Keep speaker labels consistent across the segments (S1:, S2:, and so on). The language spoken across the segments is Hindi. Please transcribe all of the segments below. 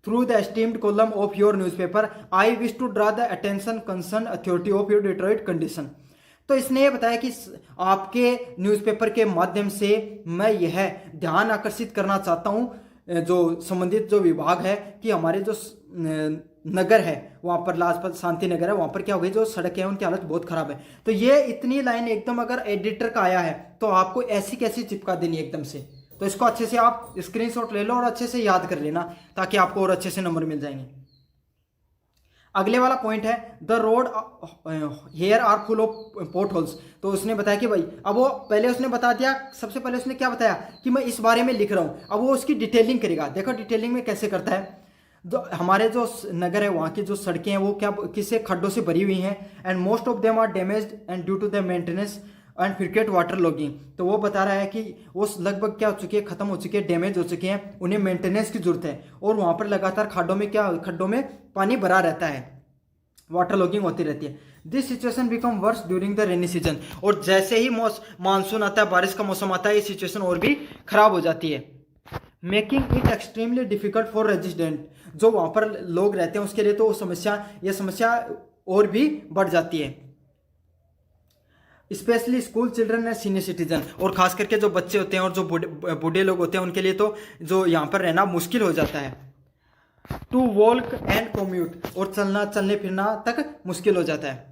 S1: through the esteemed column of your newspaper, I wish to draw the attention concerned authority of your Detroit condition. तो इसने ये बताया कि आपके न्यूज़पेपर के माध्यम से मैं यह ध्यान आकर्षित करना चाहता हूँ जो संबंधित जो विभाग है कि हमारे जो नगर है वहाँ पर लाजपत शांति नगर है, वहाँ पर क्या हो गई, जो सड़कें हैं उनकी हालत बहुत खराब है। तो ये इतनी लाइन एकदम अगर एडिटर का आया है तो आपको ऐसी कैसी चिपका देनी एकदम से। तो इसको अच्छे से आप स्क्रीनशॉट ले लो और अच्छे से याद कर लेना ताकि आपको और अच्छे से नंबर मिल जाएंगे। अगले वाला पॉइंट है the road here are full of potholes. तो उसने बताया कि भाई, अब वो पहले उसने बता दिया, सबसे पहले उसने क्या बताया कि मैं इस बारे में लिख रहा हूँ। अब वो उसकी डिटेलिंग करेगा। देखो डिटेलिंग में कैसे करता है। जो हमारे जो नगर है वहाँ की जो सड़कें हैं वो क्या किसी खड्डों से भरी हुई हैं and most of them are damaged and due to the maintenance and frequent water logging. तो वो बता रहा है कि वो लगभग क्या हो चुकी है, खत्म हो चुकी है, डैमेज हो चुके हैं, उन्हें मेंटेनेंस की जरूरत है और वहाँ पर लगातार खड्डों में पानी भरा रहता है, वाटर लॉगिंग होती रहती है। This situation become verse during the rainy season. और जैसे ही मानसून आता है, बारिश का मौसम आता है, ये सिचुएशन और भी खराब हो जाती है। Making it extremely difficult for resident. जो वहाँ पर लोग रहते हैं उसके लिए तो ये समस्या और भी बढ़ जाती है। Specially school children and senior citizen. और खास करके जो बच्चे होते हैं और जो बूढ़े लोग होते हैं उनके लिए तो जो यहाँ पर रहना मुश्किल हो जाता है। To walk and commute. और चलने फिरना तक मुश्किल हो जाता है।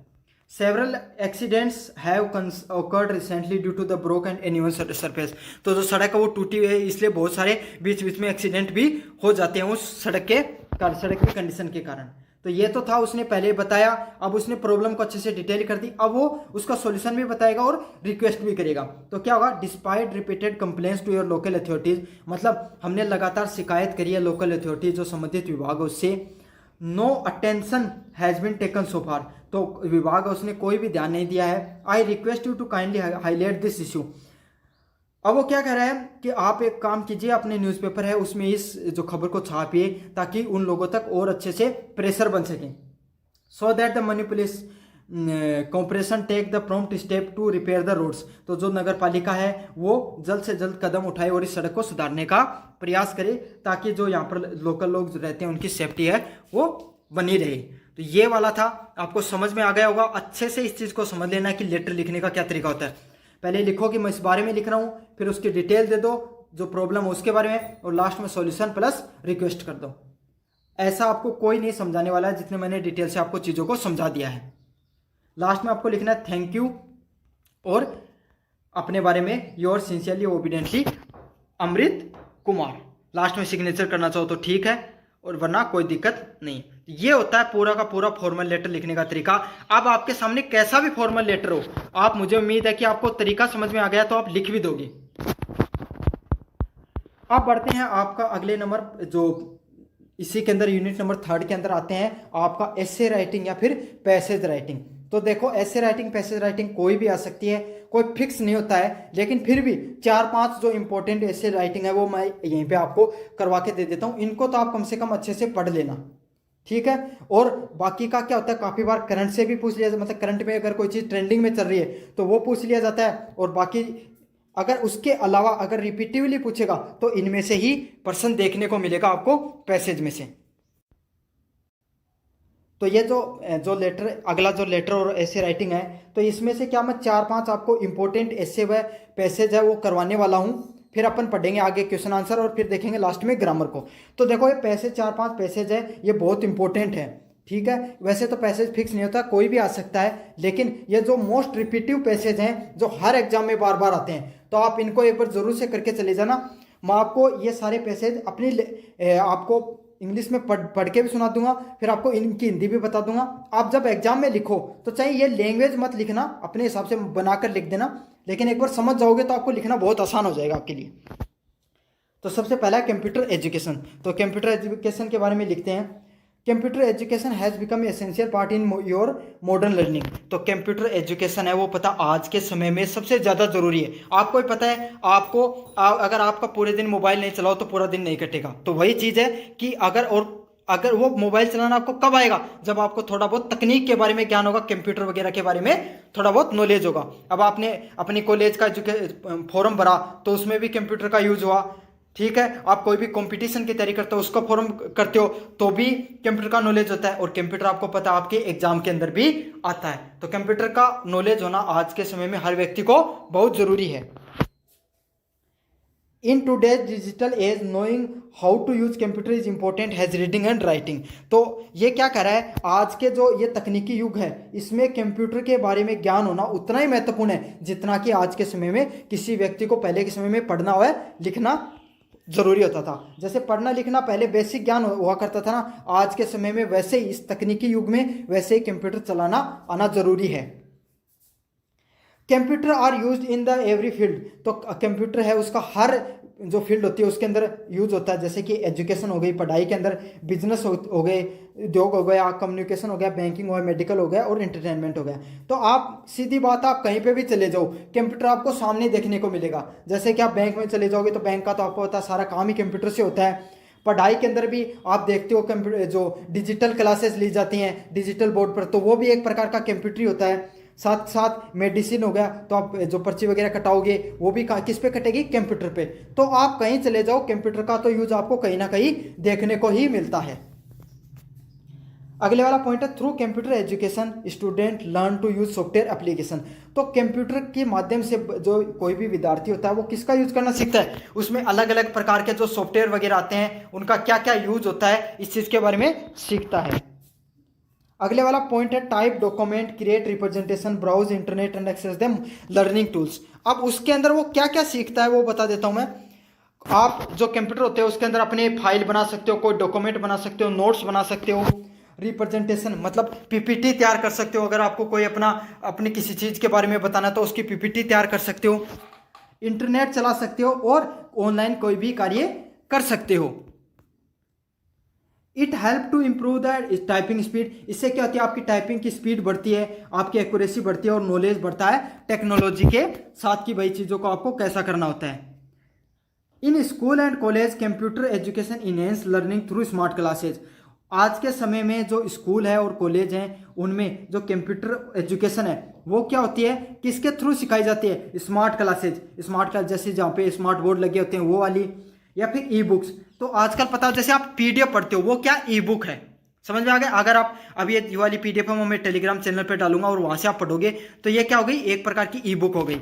S1: Several accidents have occurred recently due to the broke and uneven surface। तो जो सड़क है वो टूटी हुई है, इसलिए बहुत सारे बीच बीच में एक्सीडेंट भी हो जाते हैं उस सड़क की कंडीशन के कारण। तो ये तो था, उसने पहले बताया। अब उसने प्रॉब्लम को अच्छे से डिटेल कर दी। अब वो उसका सॉल्यूशन भी बताएगा और रिक्वेस्ट भी करेगा। तो क्या होगा, despite repeated complaints to your local authorities. मतलब हमने लगातार शिकायत करी है लोकल अथॉरिटीज जो संबंधित विभाग है उससे। No attention has been taken so far. तो विभाग है उसने कोई भी ध्यान नहीं दिया है। I request you to kindly highlight this issue. अब वो क्या कह रहा है कि आप एक काम कीजिए, अपने न्यूज़पेपर है उसमें इस जो खबर को छापिए ताकि उन लोगों तक और अच्छे से प्रेशर बन सके। So that the municipal corporation take the prompt step to repair the roads. तो जो नगर पालिका है वो जल्द से जल्द कदम उठाए और इस सड़क को सुधारने का प्रयास करे ताकि जो यहाँ पर लोकल लोग जो रहते हैं उनकी सेफ्टी है वो बनी रहे। तो ये वाला था, आपको समझ में आ गया होगा। अच्छे से इस चीज़ को समझ लेना कि लेटर लिखने का क्या तरीका होता है। पहले लिखो कि मैं इस बारे में लिख रहा हूँ, फिर उसकी डिटेल दे दो जो प्रॉब्लम है उसके बारे में, और लास्ट में सॉल्यूशन प्लस रिक्वेस्ट कर दो। ऐसा आपको कोई नहीं समझाने वाला है जितने मैंने डिटेल से आपको चीज़ों को समझा दिया है। लास्ट में आपको लिखना है थैंक यू और अपने बारे में your sincerely obediently Amrit Kumar. Last में सिग्नेचर करना चाहो तो ठीक है और वरना कोई दिक्कत नहीं। ये होता है पूरा का पूरा फॉर्मल लेटर लिखने का तरीका। अब आपके सामने कैसा भी फॉर्मल लेटर हो, आप, मुझे उम्मीद है कि आपको तरीका समझ में आ गया तो आप लिख भी दोगे। अब बढ़ते हैं आपका अगले नंबर, जो इसी के अंदर यूनिट नंबर 3 के अंदर आते हैं आपका एसे राइटिंग या फिर पैसेज राइटिंग। तो देखो एसे राइटिंग पैसेज राइटिंग कोई भी आ सकती है, कोई फिक्स नहीं होता है, लेकिन फिर भी 4-5 जो इंपॉर्टेंट एसे राइटिंग है वो मैं यहीं पे आपको करवा के दे देता हूँ। इनको तो आप कम से कम अच्छे से पढ़ लेना, ठीक है। और बाकी का क्या होता है, काफ़ी बार करंट से भी पूछ लिया, मतलब करंट में अगर कोई चीज़ ट्रेंडिंग में चल रही है तो वो पूछ लिया जाता है। और बाकी अगर उसके अलावा अगर रिपीटिवली पूछेगा तो इनमें से ही प्रश्न देखने को मिलेगा आपको पैसेज में से। तो ये जो लेटर, अगला जो लेटर और ऐसे राइटिंग है, तो इसमें से क्या मैं 4-5 आपको इंपॉर्टेंट ऐसे व पैसेज है वो करवाने वाला हूँ। फिर अपन पढ़ेंगे आगे क्वेश्चन आंसर और फिर देखेंगे लास्ट में ग्रामर को। तो देखो ये पैसेज 4-5 पैसेज है, ये बहुत इंपॉर्टेंट है, ठीक है। वैसे तो पैसेज फिक्स नहीं होता, कोई भी आ सकता है, लेकिन ये जो मोस्ट रिपीटिव पैसेज हैं जो हर एग्जाम में बार बार आते हैं, तो आप इनको एक बार जरूर से करके चले जाना। मैं आपको ये सारे पैसेज आपको इंग्लिश में पढ़ के भी सुना दूंगा, फिर आपको इनकी हिंदी भी बता दूंगा। आप जब एग्जाम में लिखो तो चाहे ये लैंग्वेज मत लिखना, अपने हिसाब से बनाकर लिख देना, लेकिन एक बार समझ जाओगे तो आपको लिखना बहुत आसान हो जाएगा आपके लिए। तो सबसे पहला है कंप्यूटर एजुकेशन। तो कंप्यूटर एजुकेशन के बारे में लिखते हैं, computer education has become essential part in your modern learning. तो कंप्यूटर एजुकेशन है वो पता आज के समय में सबसे ज़्यादा ज़रूरी है। आपको ही पता है, आपको अगर आपका पूरे दिन मोबाइल नहीं चलाओ तो पूरा दिन नहीं कटेगा। तो वही चीज़ है कि अगर वो मोबाइल चलाना आपको कब आएगा, जब आपको थोड़ा बहुत तकनीक के बारे में ज्ञान होगा, कंप्यूटर वगैरह के बारे में थोड़ा बहुत नॉलेज होगा। अब आपने अपनी कॉलेज का फॉर्म भरा तो उसमें भी कंप्यूटर का यूज़ हुआ, ठीक है, आप कोई भी कंपटीशन की तैयारी करते हो, उसका फॉर्म करते हो, तो भी कंप्यूटर का नॉलेज होता है। और कंप्यूटर आपको पता है आपके एग्जाम के अंदर भी आता है। तो कंप्यूटर का नॉलेज होना आज के समय में हर व्यक्ति को बहुत जरूरी है। In today's digital age knowing how to use computer is important has reading and writing. तो ये क्या कह रहा है, आज के जो ये तकनीकी युग है इसमें कंप्यूटर के बारे में ज्ञान होना उतना ही महत्वपूर्ण है जितना कि आज के समय में किसी व्यक्ति को पहले के समय में पढ़ना हुआ लिखना जरूरी होता था। जैसे पढ़ना लिखना पहले बेसिक ज्ञान हुआ करता था ना, आज के समय में वैसे ही इस तकनीकी युग में वैसे ही कंप्यूटर चलाना आना जरूरी है। Computer are use in the every field. तो कंप्यूटर है उसका हर जो फील्ड होती है उसके अंदर यूज होता है। जैसे कि एजुकेशन हो गई, पढ़ाई के अंदर, बिजनेस हो गए, उद्योग हो गया, कम्युनिकेशन हो गया, बैंकिंग हो गया, मेडिकल हो गया और एंटरटेनमेंट हो गया। तो आप सीधी बात, आप कहीं पे भी चले जाओ कंप्यूटर आपको सामने देखने को मिलेगा। जैसे कि आप बैंक में चले जाओगे तो बैंक का तो आपको पता है सारा काम ही कंप्यूटर से होता है। पढ़ाई के अंदर भी आप देखते हो कंप्यूटर जो डिजिटल क्लासेस ली जाती हैं डिजिटल बोर्ड पर, तो वो भी एक प्रकार का कंप्यूटर ही होता है। साथ साथ मेडिसिन हो गया, तो आप जो पर्ची वगैरह कटाओगे वो भी किस पे कटेगी, कंप्यूटर पे। तो आप कहीं चले जाओ कंप्यूटर का तो यूज आपको कहीं ना कहीं देखने को ही मिलता है। अगले वाला पॉइंट है through computer education student learn to use software application. तो कंप्यूटर के माध्यम से जो कोई भी विद्यार्थी होता है वो किसका यूज करना सीखता है, उसमें अलग अलग प्रकार के जो सॉफ्टवेयर वगैरह आते हैं उनका क्या क्या यूज होता है इस चीज के बारे में सीखता है। अगले वाला पॉइंट है type document create representation browse internet and access them learning tools. अब उसके अंदर वो क्या क्या सीखता है वो बता देता हूं मैं। आप जो कंप्यूटर होते हैं उसके अंदर अपने फाइल बना सकते हो, कोई डॉक्यूमेंट बना सकते हो, नोट्स बना सकते हो, रिप्रेजेंटेशन मतलब पीपीटी तैयार कर सकते हो। अगर आपको कोई अपनी किसी चीज़ के बारे में बताना तो उसकी पीपीटी तैयार कर सकते हो, इंटरनेट चला सकते हो और ऑनलाइन कोई भी कार्य कर सकते हो। It help to improve the typing speed. इससे क्या होती है, आपकी टाइपिंग की स्पीड बढ़ती है, आपकी एक्यूरेसी बढ़ती है और नॉलेज बढ़ता है टेक्नोलॉजी के साथ की वही चीज़ों को आपको कैसा करना होता है। In school and college computer education enhance learning through smart classes. आज के समय में जो स्कूल है और कॉलेज हैं उनमें जो कंप्यूटर एजुकेशन है वो क्या होती है, किसके थ्रू सिखाई जाती है, स्मार्ट क्लासेज। स्मार्ट क्लास जैसे जहाँ पे स्मार्ट बोर्ड लगे होते हैं वो वाली, या फिर ई बुक्स। तो आजकल पता हो जैसे आप पीडीएफ पढ़ते हो वो क्या ई बुक है, समझ में आ गया। अगर आप अब ये वाली पीडीएफ है मैं टेलीग्राम चैनल पे डालूंगा और वहां से आप पढ़ोगे तो ये क्या हो गई, एक प्रकार की ई बुक हो गई।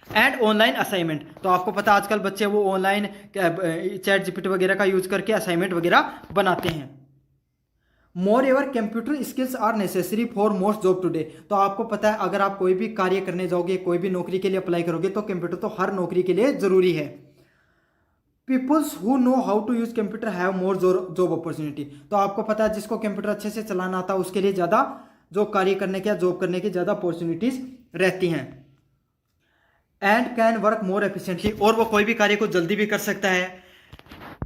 S1: And online assignment. तो आपको पता आजकल बच्चे वो ऑनलाइन चैट जीपीटी वगैरह का यूज करके असाइनमेंट वगैरह बनाते हैं। More ever computer skills are necessary for most job today. तो आपको पता है अगर आप कोई भी कार्य करने जाओगे, कोई भी नौकरी के लिए अप्लाई करोगे तो कंप्यूटर तो हर नौकरी के लिए जरूरी है। Peoples who know how to use computer have more job opportunity. तो आपको पता है जिसको कंप्यूटर अच्छे से चलाना आता है उसके लिए ज़्यादा जो कार्य करने के, जॉब करने की ज़्यादा अपॉर्चुनिटीज रहती हैं। And can work more efficiently. और वो कोई भी कार्य को जल्दी भी कर सकता है।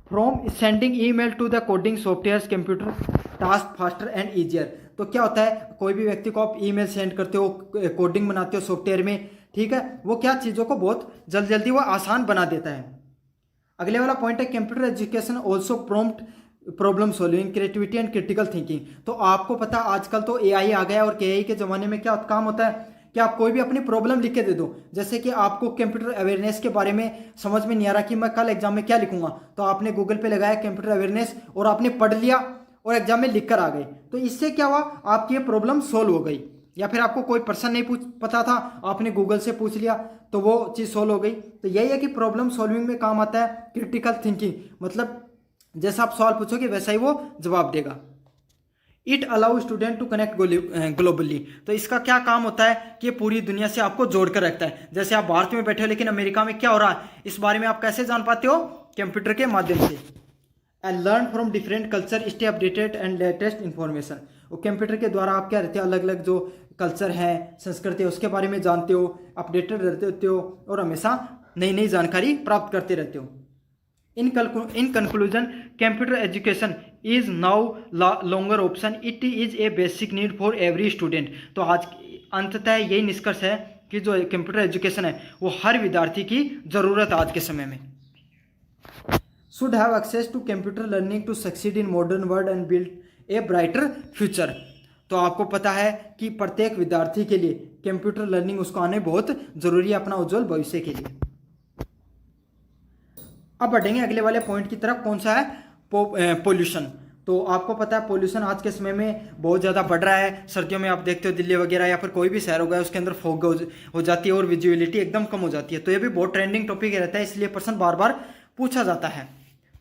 S1: From sending email to the coding software computer task faster and easier. तो क्या होता है, कोई भी व्यक्ति को आप ईमेल सेंड करते हो, कोडिंग बनाते हो सॉफ्टवेयर में, ठीक है, वो क्या चीज़ों को बहुत जल्दी वो आसान बना देता है। अगले वाला पॉइंट है computer education also prompt problem solving creativity and critical thinking. तो आपको पता आजकल तो एआई आ गया और एआई के ज़माने में क्या काम होता है कि आप कोई भी अपनी प्रॉब्लम लिख के दे दो। जैसे कि आपको कंप्यूटर अवेयरनेस के बारे में समझ में नहीं आ रहा कि मैं कल एग्जाम में क्या लिखूंगा, तो आपने गूगल पे लगाया कंप्यूटर अवेयरनेस और आपने पढ़ लिया और एग्जाम में लिख कर आ गए। तो इससे क्या हुआ, आपकी ये प्रॉब्लम सोल्व हो गई। या फिर आपको कोई पर्सन नहीं पता था, आपने गूगल से पूछ लिया तो वो चीज़ सोल्व हो गई। तो यही है कि प्रॉब्लम सॉल्विंग में काम आता है क्रिटिकल थिंकिंग, मतलब जैसा आप सवाल पूछोगे वैसा ही वो जवाब देगा। It allow student to connect globally. तो इसका क्या काम होता है कि पूरी दुनिया से आपको जोड़ कर रखता है। जैसे आप भारत में बैठे हो लेकिन अमेरिका में क्या हो रहा है इस बारे में आप कैसे जान पाते हो, कंप्यूटर के माध्यम से। And learn from different culture stay updated and latest information. और कंप्यूटर के द्वारा आप क्या रहते हो, अलग अलग जो कल्चर है, संस्कृति है, उसके बारे में जानते हो, अपडेटेड रहते हो और हमेशा नई नई जानकारी प्राप्त करते रहते हो। In conclusion computer education is now longer option, it is a basic need for every student. तो आज अंततः यही निष्कर्ष है कि जो कंप्यूटर एजुकेशन है वो हर विद्यार्थी की ज़रूरत है आज के समय में। Should have access to computer learning to succeed in modern world and build a brighter future. तो आपको पता है कि प्रत्येक विद्यार्थी के लिए कंप्यूटर लर्निंग उसको आने बहुत जरूरी है अपना उज्जवल भविष्य के लिए। अब बढ़ेंगे अगले वाले पॉइंट की तरफ, कौन सा है, पोल्यूशन। तो आपको पता है पोल्यूशन आज के समय में बहुत ज़्यादा बढ़ रहा है। सर्दियों में आप देखते हो दिल्ली वगैरह या फिर कोई भी शहर होगा उसके अंदर फॉग हो जाती है और विजुअलिटी एकदम कम हो जाती है। तो ये भी बहुत ट्रेंडिंग टॉपिक रहता है, इसलिए प्रश्न बार बार पूछा जाता है।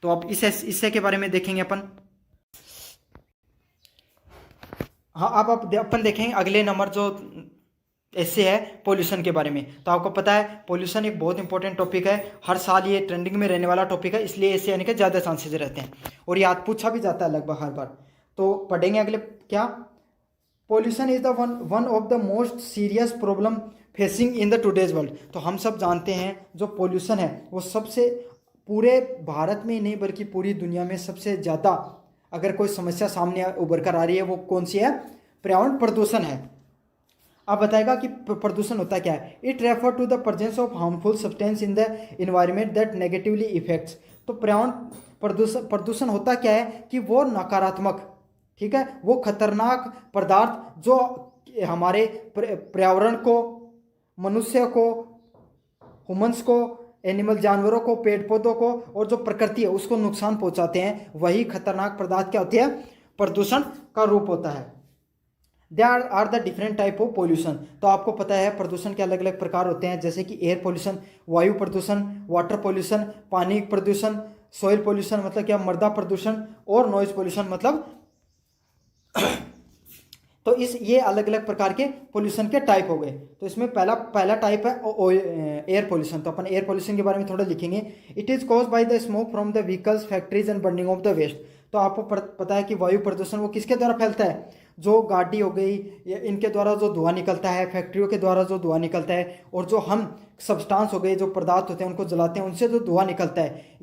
S1: तो अब इससे के बारे में देखेंगे अपन। हाँ, अब अपन देखेंगे अगले नंबर जो ऐसे है पोल्यूशन के बारे में। तो आपको पता है पोल्यूशन एक बहुत इंपॉर्टेंट टॉपिक है, हर साल ये ट्रेंडिंग में रहने वाला टॉपिक है, इसलिए ऐसे आने के ज़्यादा चांसेस रहते हैं और याद पूछा भी जाता है लगभग हर बार। तो पढ़ेंगे अगले क्या, pollution is the one of the most serious problem facing in the today's world. तो हम सब जानते हैं जो पोल्यूशन है वो सबसे, पूरे भारत में ही नहीं बल्कि पूरी दुनिया में सबसे ज़्यादा अगर कोई समस्या सामने उभर कर आ रही है वो कौन सी है, पर्यावरण प्रदूषण है। अब बताएगा कि प्रदूषण होता क्या है। It refer to the presence of harmful substance in the environment that negatively effects. तो पर्यावरण प्रदूषण होता क्या है कि वो नकारात्मक, ठीक है, वो खतरनाक पदार्थ जो हमारे पर्यावरण को, मनुष्य को, ह्यूमंस को, एनिमल जानवरों को, पेड़ पौधों को और जो प्रकृति है उसको नुकसान पहुंचाते हैं, वही खतरनाक पदार्थ क्या होती है, प्रदूषण का रूप होता है। There are the different type of pollution. तो आपको पता है प्रदूषण के अलग अलग प्रकार होते हैं, जैसे कि एयर पोल्यूशन, वायु प्रदूषण, वाटर पोल्यूशन, पानी प्रदूषण, सॉइल पोल्यूशन मतलब क्या, मृदा प्रदूषण, और नॉइज पोल्यूशन मतलब तो ये अलग अलग प्रकार के पोल्यूशन के टाइप हो गए। तो इसमें पहला टाइप है एयर पोल्यूशन। तो अपन एयर पोल्यूशन के बारे में थोड़ा लिखेंगे। It is cause by the smoke from the vehicles, factories and burning of the waste. तो आपको पता है कि वायु प्रदूषण वो किसके द्वारा फैलता है, जो गाड़ी हो गई इनके द्वारा जो धुआं निकलता है, फैक्ट्रियों के द्वारा जो धुआं निकलता है, और जो हम सब्सटेंस हो गए जो पदार्थ होते हैं उनको जलाते हैं उनसे जो धुआं निकलता है,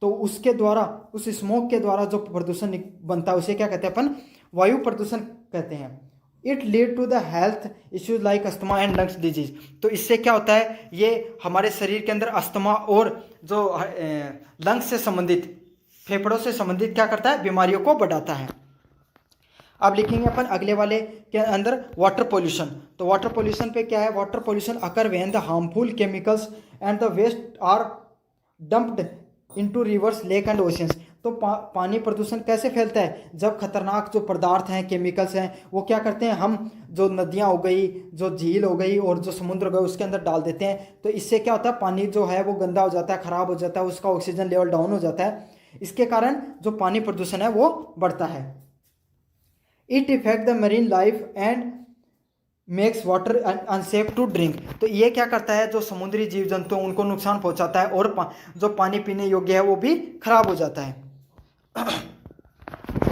S1: तो उसके द्वारा, उस स्मोक के द्वारा जो प्रदूषण बनता है उसे क्या कहते हैं अपन, वायु प्रदूषण कहते हैं। It lead to the health issues like asthma and lungs disease. तो इससे क्या होता है, ये हमारे शरीर के अंदर अस्थमा और जो लंग्स से संबंधित, फेफड़ों से संबंधित क्या करता है, बीमारियों को बढ़ाता है। अब लिखेंगे अपन अगले वाले के अंदर वाटर पोल्यूशन। तो वाटर पोल्यूशन पे क्या है, water pollution occur when the harmful chemicals and the waste are dumped into rivers, lake and oceans. तो पानी प्रदूषण कैसे फैलता है, जब खतरनाक जो पदार्थ हैं, केमिकल्स हैं, वो क्या करते हैं, हम जो नदियाँ हो गई, जो झील हो गई और जो समुद्र हो गए उसके अंदर डाल देते हैं। तो इससे क्या होता है, पानी जो है वो गंदा हो जाता है, खराब हो जाता है, उसका ऑक्सीजन लेवल डाउन हो जाता है। इसके कारण जो पानी प्रदूषण है वो बढ़ता है। It effect the marine life and makes water unsafe to drink. तो ये क्या करता है, जो समुद्री जीव जंतु उनको नुकसान पहुंचाता है और जो पानी पीने योग्य है वो भी खराब हो जाता है।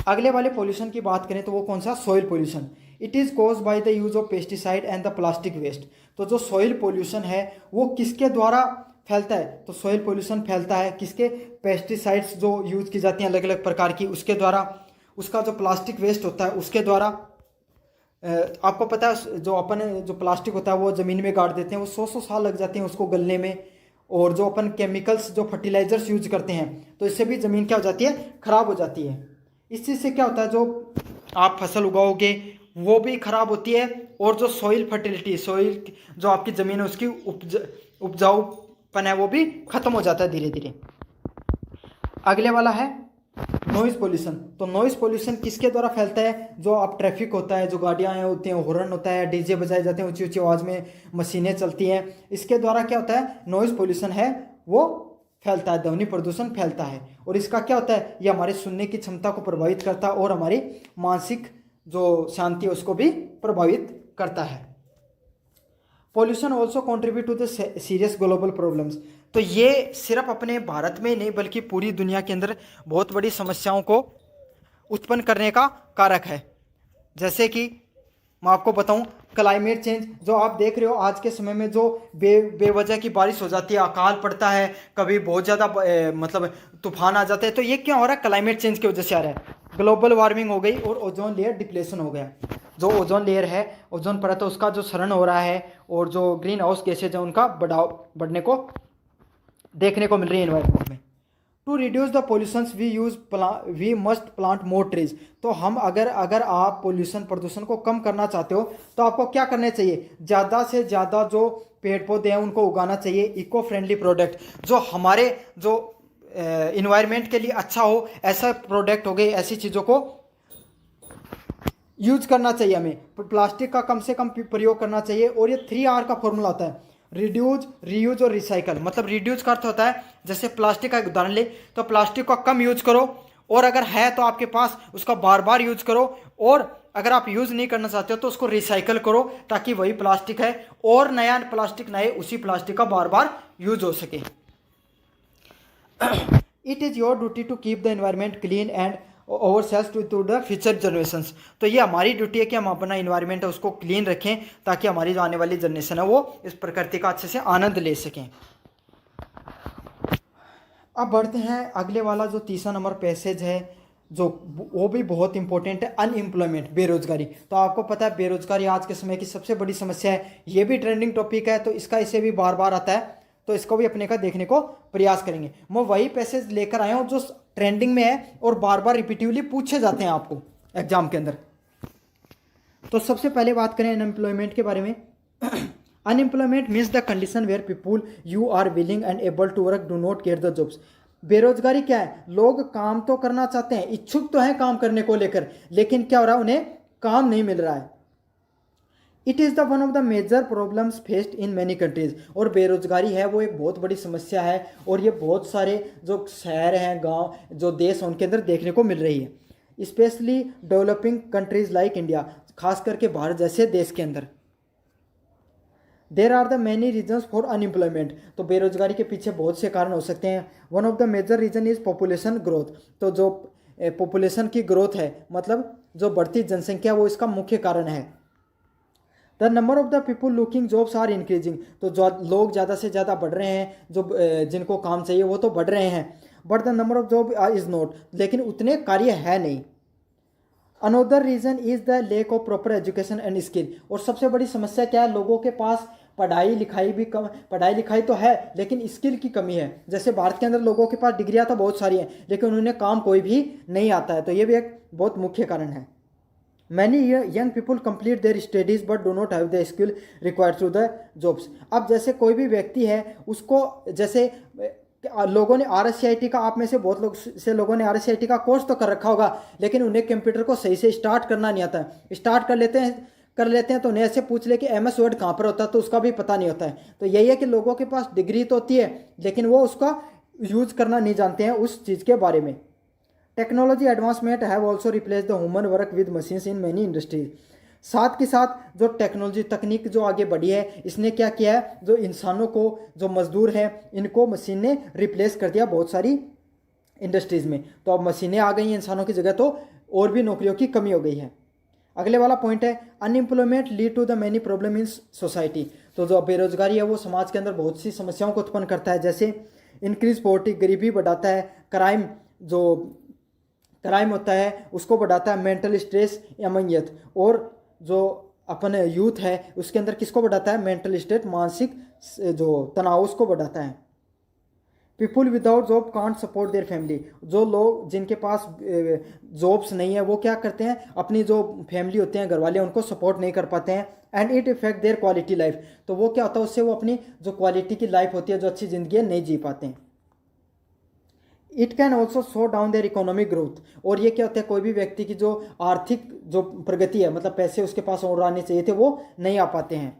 S1: अगले वाले पोल्यूशन की बात करें तो वो कौन सा, soil pollution. It is cause by the use of pesticide and the plastic waste. तो जो सॉइल पोल्यूशन है वो किसके द्वारा फैलता है, तो सॉइल पोल्यूशन फैलता है किसके, पेस्टिसाइड्स जो यूज की जाती हैं अलग अलग प्रकार की उसके द्वारा, उसका जो प्लास्टिक वेस्ट होता है उसके द्वारा। आपको पता है जो अपन जो प्लास्टिक होता है वो ज़मीन में गाड़ देते हैं, वो 100 साल लग जाते हैं उसको गलने में। और जो अपन केमिकल्स जो फर्टिलाइजर्स यूज करते हैं तो इससे भी ज़मीन क्या हो जाती है, ख़राब हो जाती है। इस चीज़ से क्या होता है, जो आप फसल उगाओगे वो भी ख़राब होती है, और जो सॉइल फर्टिलिटी, सॉइल जो आपकी ज़मीन है उसकी उपजाऊपन है वो भी ख़त्म हो जाता है धीरे धीरे। अगले वाला है नॉइज़ पोल्यूशन। तो नॉइज़ पोल्यूशन किसके द्वारा फैलता है, जो आप ट्रैफिक होता है, जो गाड़ियाँ होती हैं, हॉर्न होता है, डीजे बजाए जाते हैं ऊंची ऊंची आवाज़ में, मशीनें चलती हैं, इसके द्वारा क्या होता है, नॉइज़ पोल्यूशन है वो फैलता है, ध्वनि प्रदूषण फैलता है। और इसका क्या होता है, ये हमारे सुनने की क्षमता को प्रभावित करता है और हमारी मानसिक जो शांति है उसको भी प्रभावित करता है। Pollution also contribute to the serious global problems. तो ये सिर्फ अपने भारत में नहीं बल्कि पूरी दुनिया के अंदर बहुत बड़ी समस्याओं को उत्पन्न करने का कारक है। जैसे कि मैं आपको बताऊं, क्लाइमेट चेंज जो आप देख रहे हो आज के समय में, जो बेवजह की बारिश हो जाती है, अकाल पड़ता है, कभी बहुत ज़्यादा मतलब तूफान आ जाते हैं, तो ये क्यों हो रहा है, क्लाइमेट चेंज की वजह से आ रहा है। ग्लोबल वार्मिंग हो गई और ओजोन लेयर डिप्लेशन हो गया। जो ओजोन लेयर है, ओजोन परत है, उसका जो क्षरण हो रहा है और जो ग्रीन हाउस गैसेज है उनका बढ़ने को देखने को मिल रही है एनवायरनमेंट में। To reduce the pollutions we must plant more trees. तो हम अगर आप पोल्यूशन प्रदूषण को कम करना चाहते हो तो आपको क्या करना चाहिए, ज़्यादा से ज़्यादा जो पेड़ पौधे हैं उनको उगाना चाहिए। इको फ्रेंडली प्रोडक्ट, जो हमारे जो इन्वायरमेंट के लिए अच्छा हो, ऐसा प्रोडक्ट हो गए, ऐसी चीज़ों को यूज करना चाहिए हमें। प्लास्टिक का कम से कम प्रयोग करना चाहिए। और ये 3R का फॉर्मूला होता है, रिड्यूज, रीयूज और रिसाइकल। मतलब रिड्यूज का अर्थ होता है, जैसे प्लास्टिक का एक उदाहरण ले तो प्लास्टिक को कम यूज करो, और अगर है तो आपके पास उसका बार बार यूज करो, और अगर आप यूज नहीं करना चाहते हो तो उसको रिसाइकल करो, ताकि वही प्लास्टिक है और नया प्लास्टिक नए उसी प्लास्टिक का बार बार यूज हो सके। It is your duty to keep the environment clean and ourselves to the future generations. तो ये हमारी ड्यूटी है कि हम अपना इन्वायरमेंट है उसको क्लीन रखें, ताकि हमारी जो आने वाली जनरेशन है वो इस प्रकृति का अच्छे से आनंद ले सकें। अब बढ़ते हैं अगले वाला जो तीसरा नंबर पैसेज है, जो वो भी बहुत इंपॉर्टेंट है, अनएम्प्लॉयमेंट, बेरोजगारी। तो आपको पता है बेरोजगारी आज के समय की सबसे बड़ी समस्या है। ये भी ट्रेंडिंग टॉपिक है, तो इसका इसे भी बार बार आता है, तो इसको भी अपने का देखने को प्रयास करेंगे। मैं वही पैसेज लेकर आया हूँ जो ट्रेंडिंग में है और बार बार रिपीटिवली पूछे जाते हैं आपको एग्जाम के अंदर। तो सबसे पहले बात करें अनएम्प्लॉयमेंट के बारे में। Unemployment means the condition where people you are willing and able to work do not get the jobs. बेरोजगारी क्या है? लोग काम तो करना चाहते हैं, इच्छुक तो हैं काम करने को लेकर, लेकिन क्या हो रहा है, उन्हें काम नहीं मिल रहा है। It is the one of the major problems faced in many countries. और बेरोजगारी है वो एक बहुत बड़ी समस्या है, और ये बहुत सारे जो शहर हैं, गांव, जो देश हैं, उनके अंदर देखने को मिल रही है। Specially developing countries like India, खास करके भारत जैसे देश के अंदर। There are the many reasons for unemployment. तो बेरोजगारी के पीछे बहुत से कारण हो सकते हैं। One of the major reason is population growth. तो जो पॉपुलेशन की ग्रोथ है, मतलब जो बढ़ती जनसंख्या, वो इसका मुख्य कारण है। The number of the people looking jobs are increasing. तो जो लोग ज़्यादा से ज़्यादा बढ़ रहे हैं, जो जिनको काम चाहिए वो तो बढ़ रहे हैं, but the number of job is not, लेकिन उतने कार्य है नहीं। Another reason is the lake of proper education and skill. और सबसे बड़ी समस्या क्या है? लोगों के पास पढ़ाई लिखाई भी कम, पढ़ाई लिखाई तो है लेकिन स्किल की कमी है। जैसे भारत के अंदर लोगों के पास डिग्रियां तो बहुत सारी हैं, लेकिन उन्हें काम कोई भी नहीं आता है। तो ये भी एक बहुत मुख्य कारण है। Many young people complete their studies but do not have the skill required to the jobs. अब जैसे कोई भी व्यक्ति है, उसको जैसे लोगों ने RSCIT का, आप में से बहुत लोगों ने RSCIT का कोर्स तो कर रखा होगा, लेकिन उन्हें कंप्यूटर को सही से स्टार्ट करना नहीं आता है। स्टार्ट कर लेते हैं तो उन्हें ऐसे पूछ ले कि MS वर्ड कहाँ पर होता है, तो उसका भी पता नहीं होता है। तो यही है कि लोगों के पास डिग्री तो होती है, लेकिन वो उसका यूज करना नहीं जानते हैं उस चीज़ के बारे में। Technology advancement have also replace the human work with machines in many industries. साथ के साथ जो टेक्नोलॉजी तकनीक जो आगे बढ़ी है, इसने क्या किया है, जो इंसानों को, जो मजदूर हैं, इनको मशीन ने रिप्लेस कर दिया बहुत सारी इंडस्ट्रीज़ में। तो अब मशीनें आ गई हैं इंसानों की जगह, तो और भी नौकरियों की कमी हो गई है। अगले वाला पॉइंट है unemployment lead to the many problem in society. तो जो बेरोजगारी है वो समाज के अंदर बहुत सी समस्याओं को उत्पन्न करता है, जैसे इंक्रीज पॉवर्टी, गरीबी बढ़ाता है, क्राइम, जो क्राइम होता है उसको बढ़ाता है, मेंटल स्ट्रेस अमंगियत, और जो अपन यूथ है उसके अंदर किसको बढ़ाता है? मेंटल स्टेट, मानसिक जो तनाव, उसको बढ़ाता है। People without job can't support their family. जो लोग जिनके पास जॉब्स नहीं है वो क्या करते हैं? अपनी जो फैमिली होते हैं, घर वाले, उनको सपोर्ट नहीं कर पाते हैं। And it effect there quality life. तो वो क्या होता है, उससे वो अपनी जो क्वालिटी की लाइफ होती है, जो अच्छी ज़िंदगी है, नहीं जी पाते हैं। It can also show down their economic growth. और ये क्या होता है, कोई भी व्यक्ति की जो आर्थिक जो प्रगति है, मतलब पैसे उसके पास और आने चाहिए थे, वो नहीं आ पाते हैं,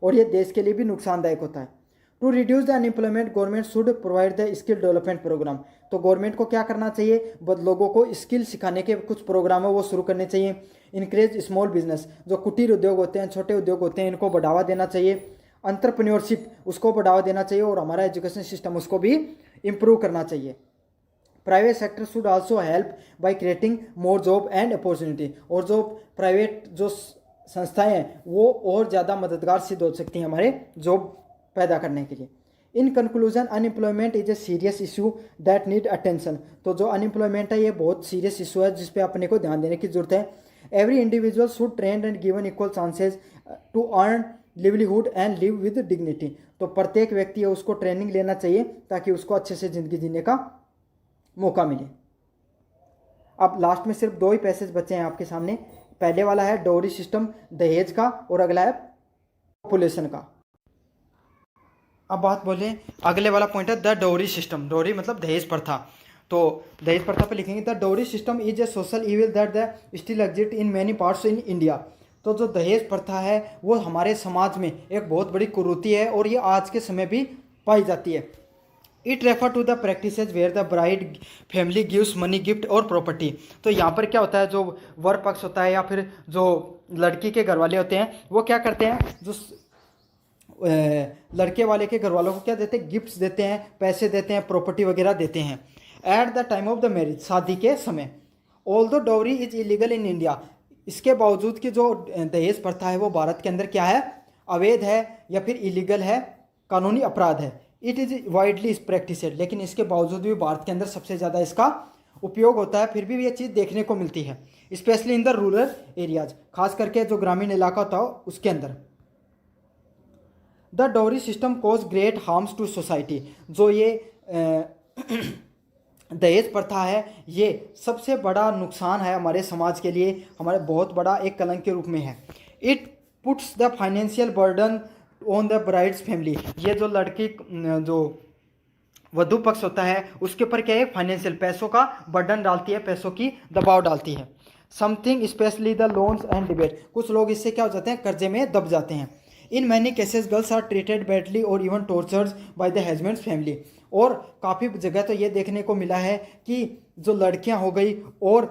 S1: और ये देश के लिए भी नुकसानदायक होता है। To reduce the unemployment government should provide the skill development program. तो गवर्नमेंट को क्या करना चाहिए? लोगों को स्किल सिखाने के कुछ प्रोग्राम है वो शुरू करने चाहिए। इनक्रेज स्मॉल बिजनेस, जो कुटीर उद्योग होते हैं, छोटे उद्योग होते हैं, इनको बढ़ावा देना चाहिए। एंटरप्रेन्योरशिप, उसको बढ़ावा देना चाहिए, और हमारा एजुकेशन सिस्टम उसको भी इम्प्रूव करना चाहिए। Private sector should also help by creating more job and opportunity. और जो प्राइवेट जो संस्थाएं हैं वो और ज़्यादा मददगार सिद्ध हो सकती हैं हमारे जॉब पैदा करने के लिए। In conclusion unemployment is a serious issue that need attention. तो जो अनएम्प्लॉयमेंट है ये बहुत सीरियस इशू है जिस पे अपने को ध्यान देने की जरूरत है। Every individual should train and given equal chances to earn livelihood and live with dignity. तो प्रत्येक व्यक्ति है उसको ट्रेनिंग लेना चाहिए ताकि उसको अच्छे से ज़िंदगी जीने का मौका मिले। अब लास्ट में सिर्फ 2 ही पैसेज बचे हैं आपके सामने। पहले वाला है डोरी सिस्टम, दहेज का, और अगला है पॉपुलेशन का। अब बात बोले अगले वाला पॉइंट है द डोरी सिस्टम। डोरी मतलब दहेज प्रथा। तो दहेज प्रथा पे लिखेंगे द डोरी system is a social evil that the still exist in many parts in India. तो जो दहेज प्रथा है वो हमारे समाज में एक बहुत बड़ी कुरीति है और ये आज के समय भी पाई जाती है। It refer to the practices where the bride family gives money gift और प्रॉपर्टी। तो यहाँ पर क्या होता है, जो वर पक्ष होता है या फिर जो लड़की के घर वाले होते हैं वो क्या करते हैं, जो लड़के वाले के घर वालों को क्या देते हैं, गिफ्ट्स देते हैं, पैसे देते हैं, प्रॉपर्टी वगैरह देते हैं at the time of the marriage, शादी के समय। Although dowry is illegal in India, इसके बावजूद कि जो दहेज प्रथा है वो भारत के अंदर क्या है, अवैध है या फिर इलीगल है, कानूनी अपराध है। इट इज़ वाइडली प्रैक्टिसेड, लेकिन इसके बावजूद भी भारत के अंदर सबसे ज़्यादा इसका उपयोग होता है, फिर भी ये चीज़ देखने को मिलती है, specially in the rural areas, खास करके जो ग्रामीण इलाका होता है उसके अंदर। The dowry system cause great harms to society, जो ये दहेज प्रथा है ये सबसे बड़ा नुकसान है हमारे समाज के लिए, हमारे बहुत बड़ा एक कलंक के रूप में है। It puts the financial burden on the brides family, ये जो लड़की जो वधु पक्ष होता है उसके ऊपर क्या है, फाइनेंशियल पैसों का बर्डन डालती है, पैसों की दबाव डालती है। Something specially the loans and debate, कुछ लोग इससे क्या हो जाते हैं, कर्जे में दब जाते हैं। In many cases girls are treated badly और even tortured by the husband's family, और काफ़ी जगह तो ये देखने को मिला है कि जो लड़कियां हो गई और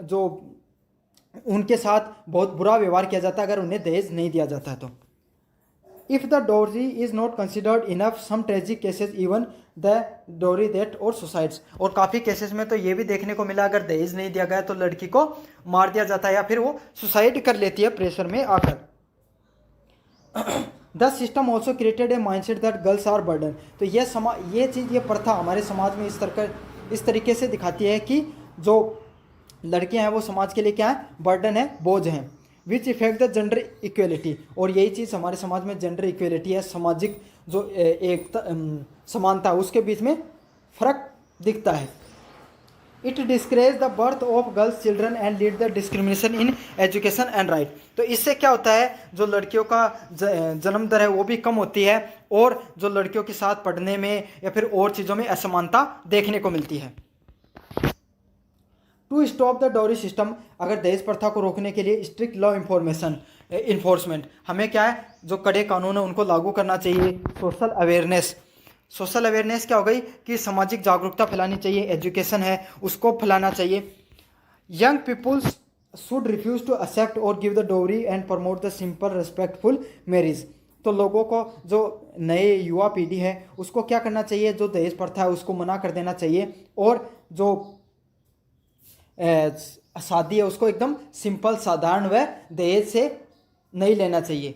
S1: जो उनके साथ बहुत बुरा व्यवहार किया जाता है अगर उन्हें दहेज नहीं दिया जाता है तो। If the dowry is not considered enough, some tragic cases even the dowry that और सुसाइड्स, और काफ़ी केसेस में तो ये भी देखने को मिला अगर दहेज नहीं दिया गया तो लड़की को मार दिया जाता है या फिर वो सुसाइड कर लेती है प्रेशर में आकर। The system also created a mindset that girls are burden, तो ये चीज़, ये प्रथा हमारे समाज में इस तरीके से दिखाती है कि जो लड़कियां हैं वो समाज के लिए क्या है, बर्डन है, बोझ हैं। विच इफेक्ट द जेंडर इक्वेलिटी, और यही चीज़ हमारे समाज में जेंडर इक्वेलिटी है, सामाजिक जो एक समानता है उसके बीच में फर्क दिखता है। It discourage the birth of girls children and lead the discrimination in education and right, तो इससे क्या होता है, जो लड़कियों का जन्म दर है वो भी कम होती है और जो लड़कियों के साथ पढ़ने में या फिर और चीज़ों में असमानता देखने को मिलती है। To stop the dowry system, अगर दहेज प्रथा को रोकने के लिए स्ट्रिक्ट लॉ इन्फोर्समेंट, हमें क्या है, जो कड़े कानून है उनको लागू करना चाहिए। सोशल अवेयरनेस क्या हो गई कि सामाजिक जागरूकता फैलानी चाहिए, एजुकेशन है उसको फैलाना चाहिए। Young peoples should refuse to accept और give the dowry and promote the simple respectful marriage, तो लोगों को, जो नए युवा पीढ़ी है उसको क्या करना चाहिए, जो दहेज प्रथा है उसको मना कर देना चाहिए और जो शादी है उसको एकदम सिंपल, साधारण व दहेज से नहीं लेना चाहिए।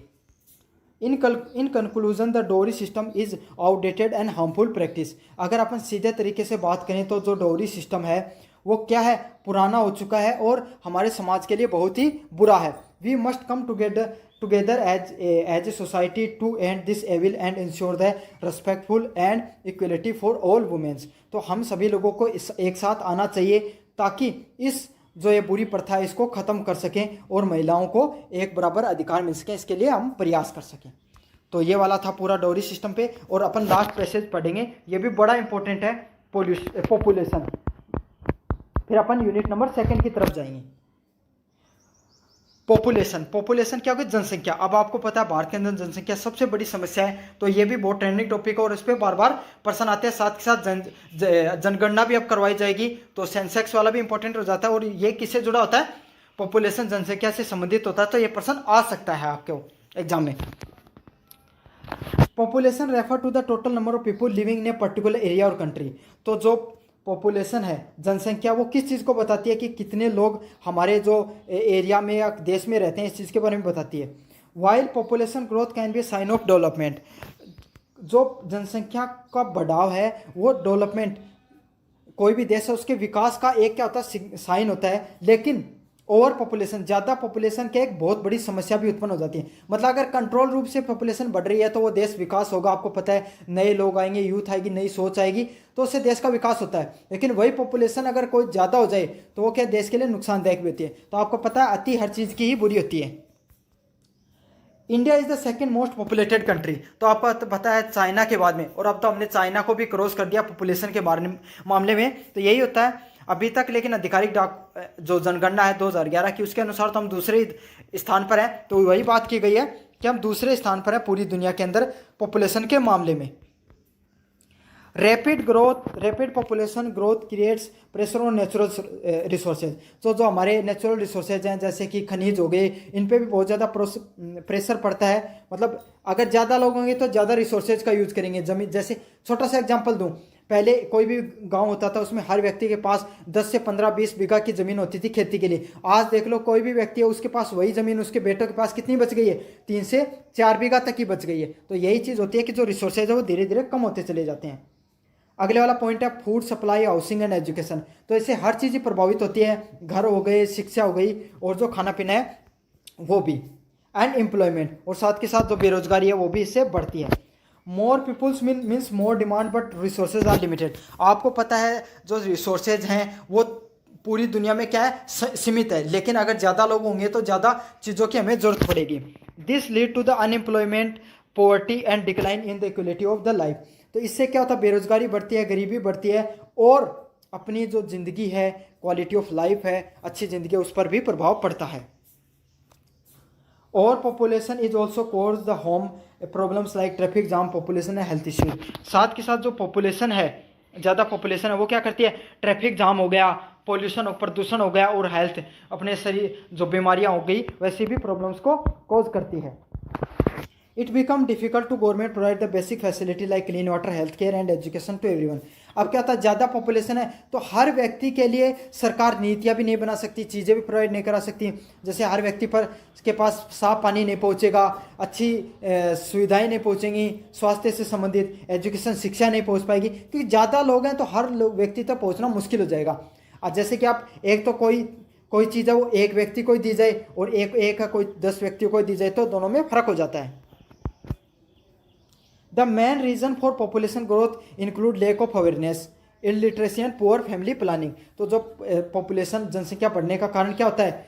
S1: इन कंक्लूजन द डोरी system is outdated and harmful practice, अगर अपन सीधे तरीके से बात करें तो जो डोरी सिस्टम है वो क्या है, पुराना हो चुका है और हमारे समाज के लिए बहुत ही बुरा है। We must come together as a society to end this evil and ensure the respectful and equality for all womens, तो हम सभी लोगों को एक साथ आना चाहिए ताकि इस जो ये बुरी प्रथा है इसको ख़त्म कर सकें और महिलाओं को एक बराबर अधिकार मिल सके, इसके लिए हम प्रयास कर सकें। तो ये वाला था पूरा डोरी सिस्टम पे, और अपन लास्ट पैसेज पढ़ेंगे, ये भी बड़ा इंपॉर्टेंट है, पॉपुलेशन। फिर अपन यूनिट नंबर 2 की तरफ जाएंगे। पॉपुलेशन क्या होगी, जनसंख्या। अब आपको पता है भारत के अंदर जनसंख्या सबसे बड़ी समस्या है, तो ये भी बहुत ट्रेंडिंग टॉपिक है और इस पर बार बार प्रश्न आते हैं। साथ के साथ जनगणना भी अब करवाई जाएगी, तो सेंसेक्स वाला भी इंपॉर्टेंट हो जाता है, और ये किससे जुड़ा होता है, पॉपुलेशन, जनसंख्या से संबंधित होता है, तो ये प्रश्न आ सकता है आपके एग्जाम में। Population refer to the total number of people living in a particular area और कंट्री, तो जो पॉपुलेशन है, जनसंख्या, वो किस चीज़ को बताती है कि कितने लोग हमारे जो एरिया में या देश में रहते हैं, इस चीज़ के बारे में बताती है। While population growth can be sign of development, जो जनसंख्या का बढ़ाव है वो डेवलपमेंट, कोई भी देश है उसके विकास का एक क्या होता है, साइन होता है, लेकिन ओवर पॉपुलेशन, ज़्यादा पॉपुलेशन के एक बहुत बड़ी समस्या भी उत्पन्न हो जाती है। मतलब अगर कंट्रोल रूप से पॉपुलेशन बढ़ रही है तो वो देश विकास होगा, आपको पता है, नए लोग आएंगे, यूथ आएगी, नई सोच आएगी, तो उससे देश का विकास होता है। लेकिन वही पॉपुलेशन अगर कोई ज़्यादा हो जाए तो वो क्या देश के लिए नुकसानदायक भी होती है। तो आपको पता है अति हर चीज़ की ही बुरी होती है। India is the second most populated country. तो आपको पता है चाइना के बाद में, और अब तो हमने चाइना को भी क्रॉस कर दिया पॉपुलेशन के बारे में मामले में। तो यही होता है अभी तक, लेकिन आधिकारिक डाक जो जनगणना है 2011 की, उसके अनुसार तो हम दूसरे स्थान पर हैं। तो वही बात की गई है कि हम दूसरे स्थान पर हैं पूरी दुनिया के अंदर पॉपुलेशन के मामले में। Rapid population growth creates pressure on natural resources. तो जो हमारे नेचुरल रिसोर्सेज हैं जैसे कि खनिज हो गए, इन पे भी बहुत ज़्यादा प्रेशर पड़ता है। मतलब अगर ज़्यादा लोग होंगे तो ज़्यादा रिसोर्सेज का यूज़ करेंगे। जमीन, जैसे छोटा सा एग्जांपल दूं, पहले कोई भी गांव होता था उसमें हर व्यक्ति के पास 10 से 15-20 बीघा की ज़मीन होती थी खेती के लिए। आज देख लो कोई भी व्यक्ति है उसके पास वही ज़मीन उसके बेटों के पास कितनी बच गई है, 3 से 4 बीघा तक ही बच गई है। तो यही चीज़ होती है कि जो रिसोर्सेज है वो धीरे धीरे कम होते चले जाते हैं। अगले वाला पॉइंट है food supply, housing and education. तो इससे हर चीज़ प्रभावित होती है, घर हो गए, शिक्षा हो गई, और जो खाना पीना है वो भी, एंड एम्प्लॉयमेंट, और साथ के साथ जो बेरोजगारी है वो भी इससे बढ़ती है। More peoples means more demand but resources are limited. आपको पता है जो रिसोर्सेज हैं वो पूरी दुनिया में क्या है, सीमित है, लेकिन अगर ज़्यादा लोग होंगे तो ज़्यादा चीज़ों की हमें ज़रूरत पड़ेगी। This lead to the unemployment, poverty and decline in the equality of the life. तो इससे क्या होता है, बेरोजगारी बढ़ती है, गरीबी बढ़ती है, और अपनी जो ज़िंदगी है, क्वालिटी ऑफ लाइफ है, अच्छी ज़िंदगी, उस पर भी प्रभाव पड़ता है। और population is also cause the home problems like traffic jam, population है हेल्थ इश्यूज। साथ के साथ जो पॉपुलेशन है, ज़्यादा पॉपुलेशन है, वो क्या करती है, ट्रैफिक जाम हो गया, पोल्यूशन प्रदूषण हो गया, और हेल्थ अपने शरीर जो बीमारियां हो गई वैसी भी प्रॉब्लम्स को कॉज करती है। It become difficult to government provide the basic facility like clean water, health care and education to everyone. अब क्या होता है, ज़्यादा पॉपुलेशन है तो हर व्यक्ति के लिए सरकार नीतियाँ भी नहीं बना सकती, चीज़ें भी प्रोवाइड नहीं करा सकती। जैसे हर व्यक्ति पर के पास साफ पानी नहीं पहुँचेगा, अच्छी सुविधाएं नहीं पहुँचेंगी, स्वास्थ्य से संबंधित एजुकेशन शिक्षा नहीं पहुँच पाएगी, क्योंकि ज़्यादा लोग हैं तो हर व्यक्ति तक पहुँचना मुश्किल हो जाएगा। अब जैसे कि आप एक तो कोई चीज़ है वो एक व्यक्ति को दी जाए, और एक है कोई 10 व्यक्तियों को दी जाए, तो दोनों में फ़र्क हो जाता है। The main reason for population growth include lack of awareness, illiteracy and poor family planning। तो जो पॉपुलेशन जनसंख्या बढ़ने का कारण क्या होता है,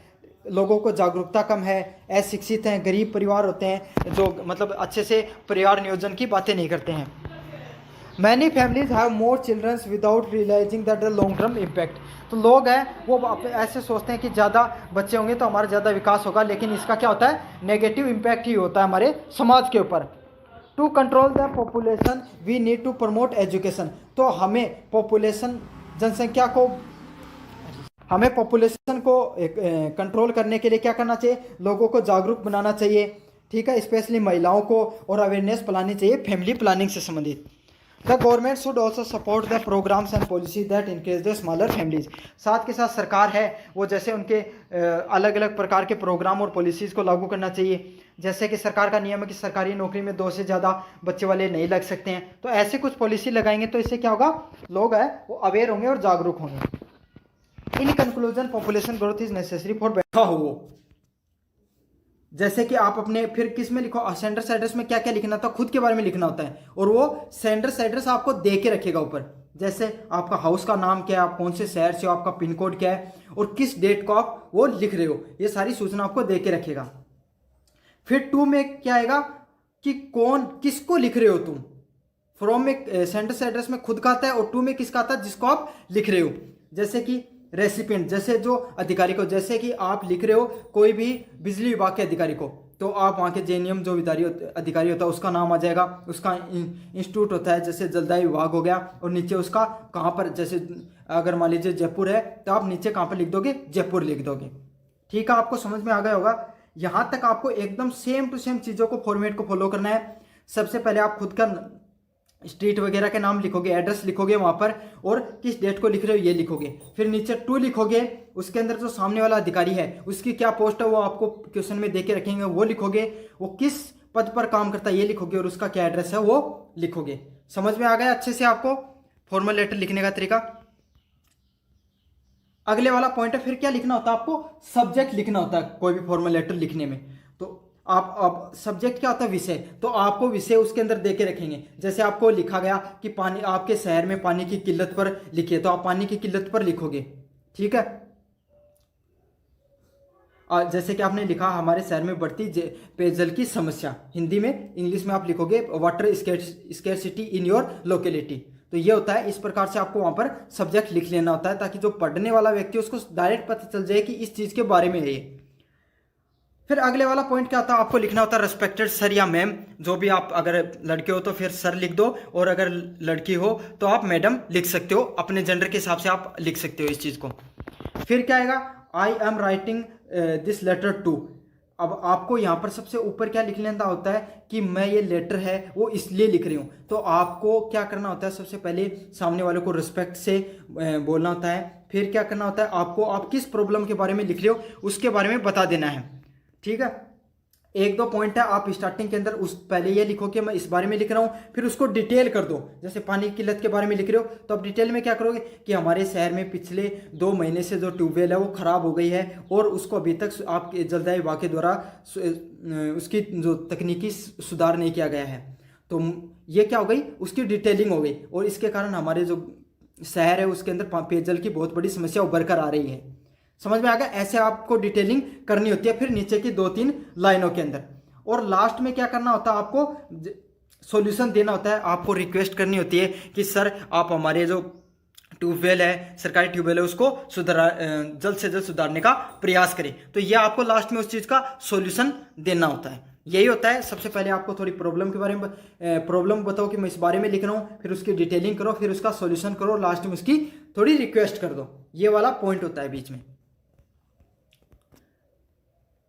S1: लोगों को जागरूकता कम है, अशिक्षित हैं, गरीब परिवार होते हैं, जो मतलब अच्छे से परिवार नियोजन की बातें नहीं करते हैं। Many families have more children without realizing that the long term impact। तो लोग हैं वो ऐसे सोचते हैं कि ज़्यादा बच्चे होंगे तो हमारा ज़्यादा विकास होगा, लेकिन इसका क्या होता है, नेगेटिव इम्पैक्ट ही होता है हमारे समाज के ऊपर। To control the population we need to promote education. तो हमें पॉपुलेशन को कंट्रोल करने के लिए क्या करना चाहिए, लोगों को जागरूक बनाना चाहिए, ठीक है, स्पेशली महिलाओं को, और अवेयरनेस फैलानी चाहिए फैमिली प्लानिंग से संबंधित। The government should also support the programmes and policy that increase the smaller families. साथ के साथ सरकार है वो जैसे उनके अलग अलग प्रकार के प्रोग्राम और पॉलिसीज़ को लागू करना चाहिए। जैसे कि सरकार का नियम है कि सरकारी नौकरी में 2 से ज़्यादा बच्चे वाले नहीं लग सकते हैं, तो ऐसे कुछ पॉलिसी लगाएंगे तो इससे क्या होगा, लोग हैं वो अवेयर होंगे और जागरूक होंगे। In conclusion population growth is necessary for बैठा हो। जैसे कि आप अपने फिर किस में लिखो, सेंडर्स एड्रेस में क्या क्या लिखना होता है, खुद के बारे में लिखना होता है, और वो सेंडर्स एड्रेस आपको दे के रखेगा ऊपर। जैसे आपका हाउस का नाम क्या है, आप कौन से शहर से हो, आपका पिन कोड क्या है, और किस डेट को आप वो लिख रहे हो, ये सारी सूचना आपको दे के रखेगा। फिर 2 में क्या आएगा कि कौन किसको लिख रहे हो तुम। फ्रॉम में सेंडर्स एड्रेस में खुद का आता है, और 2 में किसका आता है, जिसको आप लिख रहे हो। जैसे कि रेसिपिएंट, जैसे जो अधिकारी को, जैसे कि आप लिख रहे हो कोई भी बिजली विभाग के अधिकारी को, तो आप वहाँ के जेएनएम जो अधिकारी होता है उसका नाम आ जाएगा, उसका इंस्टीट्यूट होता है, जैसे जलदाय विभाग हो गया, और नीचे उसका कहाँ पर, जैसे अगर मान लीजिए जयपुर है तो आप नीचे कहाँ पर लिख दोगे, जयपुर लिख दोगे। ठीक है, आपको समझ में आ गया होगा। यहाँ तक आपको एकदम सेम टू सेम चीज़ों को फॉर्मेट को फॉलो करना है। सबसे पहले आप खुद का स्ट्रीट वगैरह के नाम लिखोगे, एड्रेस लिखोगे वहाँ पर, और किस डेट को लिख रहे हो ये लिखोगे। फिर नीचे 2 लिखोगे, उसके अंदर जो सामने वाला अधिकारी है उसकी क्या पोस्ट है वो आपको क्वेश्चन में दे के रखेंगे, वो लिखोगे, वो किस पद पर काम करता है ये लिखोगे, और उसका क्या एड्रेस है वो लिखोगे। समझ में आ गया अच्छे से आपको फॉर्मल लेटर लिखने का तरीका। अगले वाला पॉइंट है, फिर क्या लिखना होता है, आपको सब्जेक्ट लिखना होता है कोई भी फॉर्मल लेटर लिखने में। तो आप सब्जेक्ट क्या होता है, विषय, तो आपको विषय उसके अंदर दे के रखेंगे। जैसे आपको लिखा गया कि पानी, आपके शहर में पानी की किल्लत पर लिखिए, तो आप पानी की किल्लत पर लिखोगे। ठीक है, जैसे कि आपने लिखा हमारे शहर में बढ़ती पेयजल की समस्या, हिंदी में, इंग्लिश में आप लिखोगे water scarcity in your locality. तो ये होता है, इस प्रकार से आपको वहाँ पर सब्जेक्ट लिख लेना होता है ताकि जो पढ़ने वाला व्यक्ति है उसको डायरेक्ट पता चल जाए कि इस चीज़ के बारे में है ये। फिर अगले वाला पॉइंट क्या होता है, आपको लिखना होता है रेस्पेक्टेड सर या मैम। जो भी आप अगर लड़के हो तो फिर सर लिख दो, और अगर लड़की हो तो आप मैडम लिख सकते हो, अपने जेंडर के हिसाब से आप लिख सकते हो इस चीज़ को। फिर क्या आएगा, I am writing this letter to. अब आपको यहाँ पर सबसे ऊपर क्या लिख लेना होता है कि मैं ये लेटर है वो इसलिए लिख रही हूँ। तो आपको क्या करना होता है, सबसे पहले सामने वाले को रिस्पेक्ट से बोलना होता है। फिर क्या करना होता है, आपको आप किस प्रॉब्लम के बारे में लिख रहे हो उसके बारे में बता देना है। ठीक है, एक दो पॉइंट है, आप स्टार्टिंग के अंदर उस पहले ये लिखो कि मैं इस बारे में लिख रहा हूँ, फिर उसको डिटेल कर दो। जैसे पानी की किल्लत के बारे में लिख रहे हो तो आप डिटेल में क्या करोगे कि हमारे शहर में पिछले 2 महीने से जो ट्यूबवेल है वो ख़राब हो गई है और उसको अभी तक आपके जलदाय विभाग के द्वारा उसकी जो तकनीकी सुधार नहीं किया गया है। तो ये क्या हो गई, उसकी डिटेलिंग हो गई, और इसके कारण हमारे जो शहर है उसके अंदर पेयजल की बहुत बड़ी समस्या उभर कर आ रही है। समझ में आ गया, ऐसे आपको डिटेलिंग करनी होती है फिर नीचे की 2-3 लाइनों के अंदर। और लास्ट में क्या करना होता है, आपको सॉल्यूशन देना होता है, आपको रिक्वेस्ट करनी होती है कि सर आप हमारे जो ट्यूबवेल है, सरकारी ट्यूबवेल है, उसको जल्द से जल्द सुधारने का प्रयास करें। तो ये आपको लास्ट में उस चीज़ का सॉल्यूशन देना होता है। यही होता है, सबसे पहले आपको थोड़ी प्रॉब्लम के बारे में प्रॉब्लम बताओ कि मैं इस बारे में लिख रहा हूँ, फिर उसकी डिटेलिंग करो, फिर उसका सॉल्यूशन करो, लास्ट में उसकी थोड़ी रिक्वेस्ट कर दो। ये वाला पॉइंट होता है बीच में।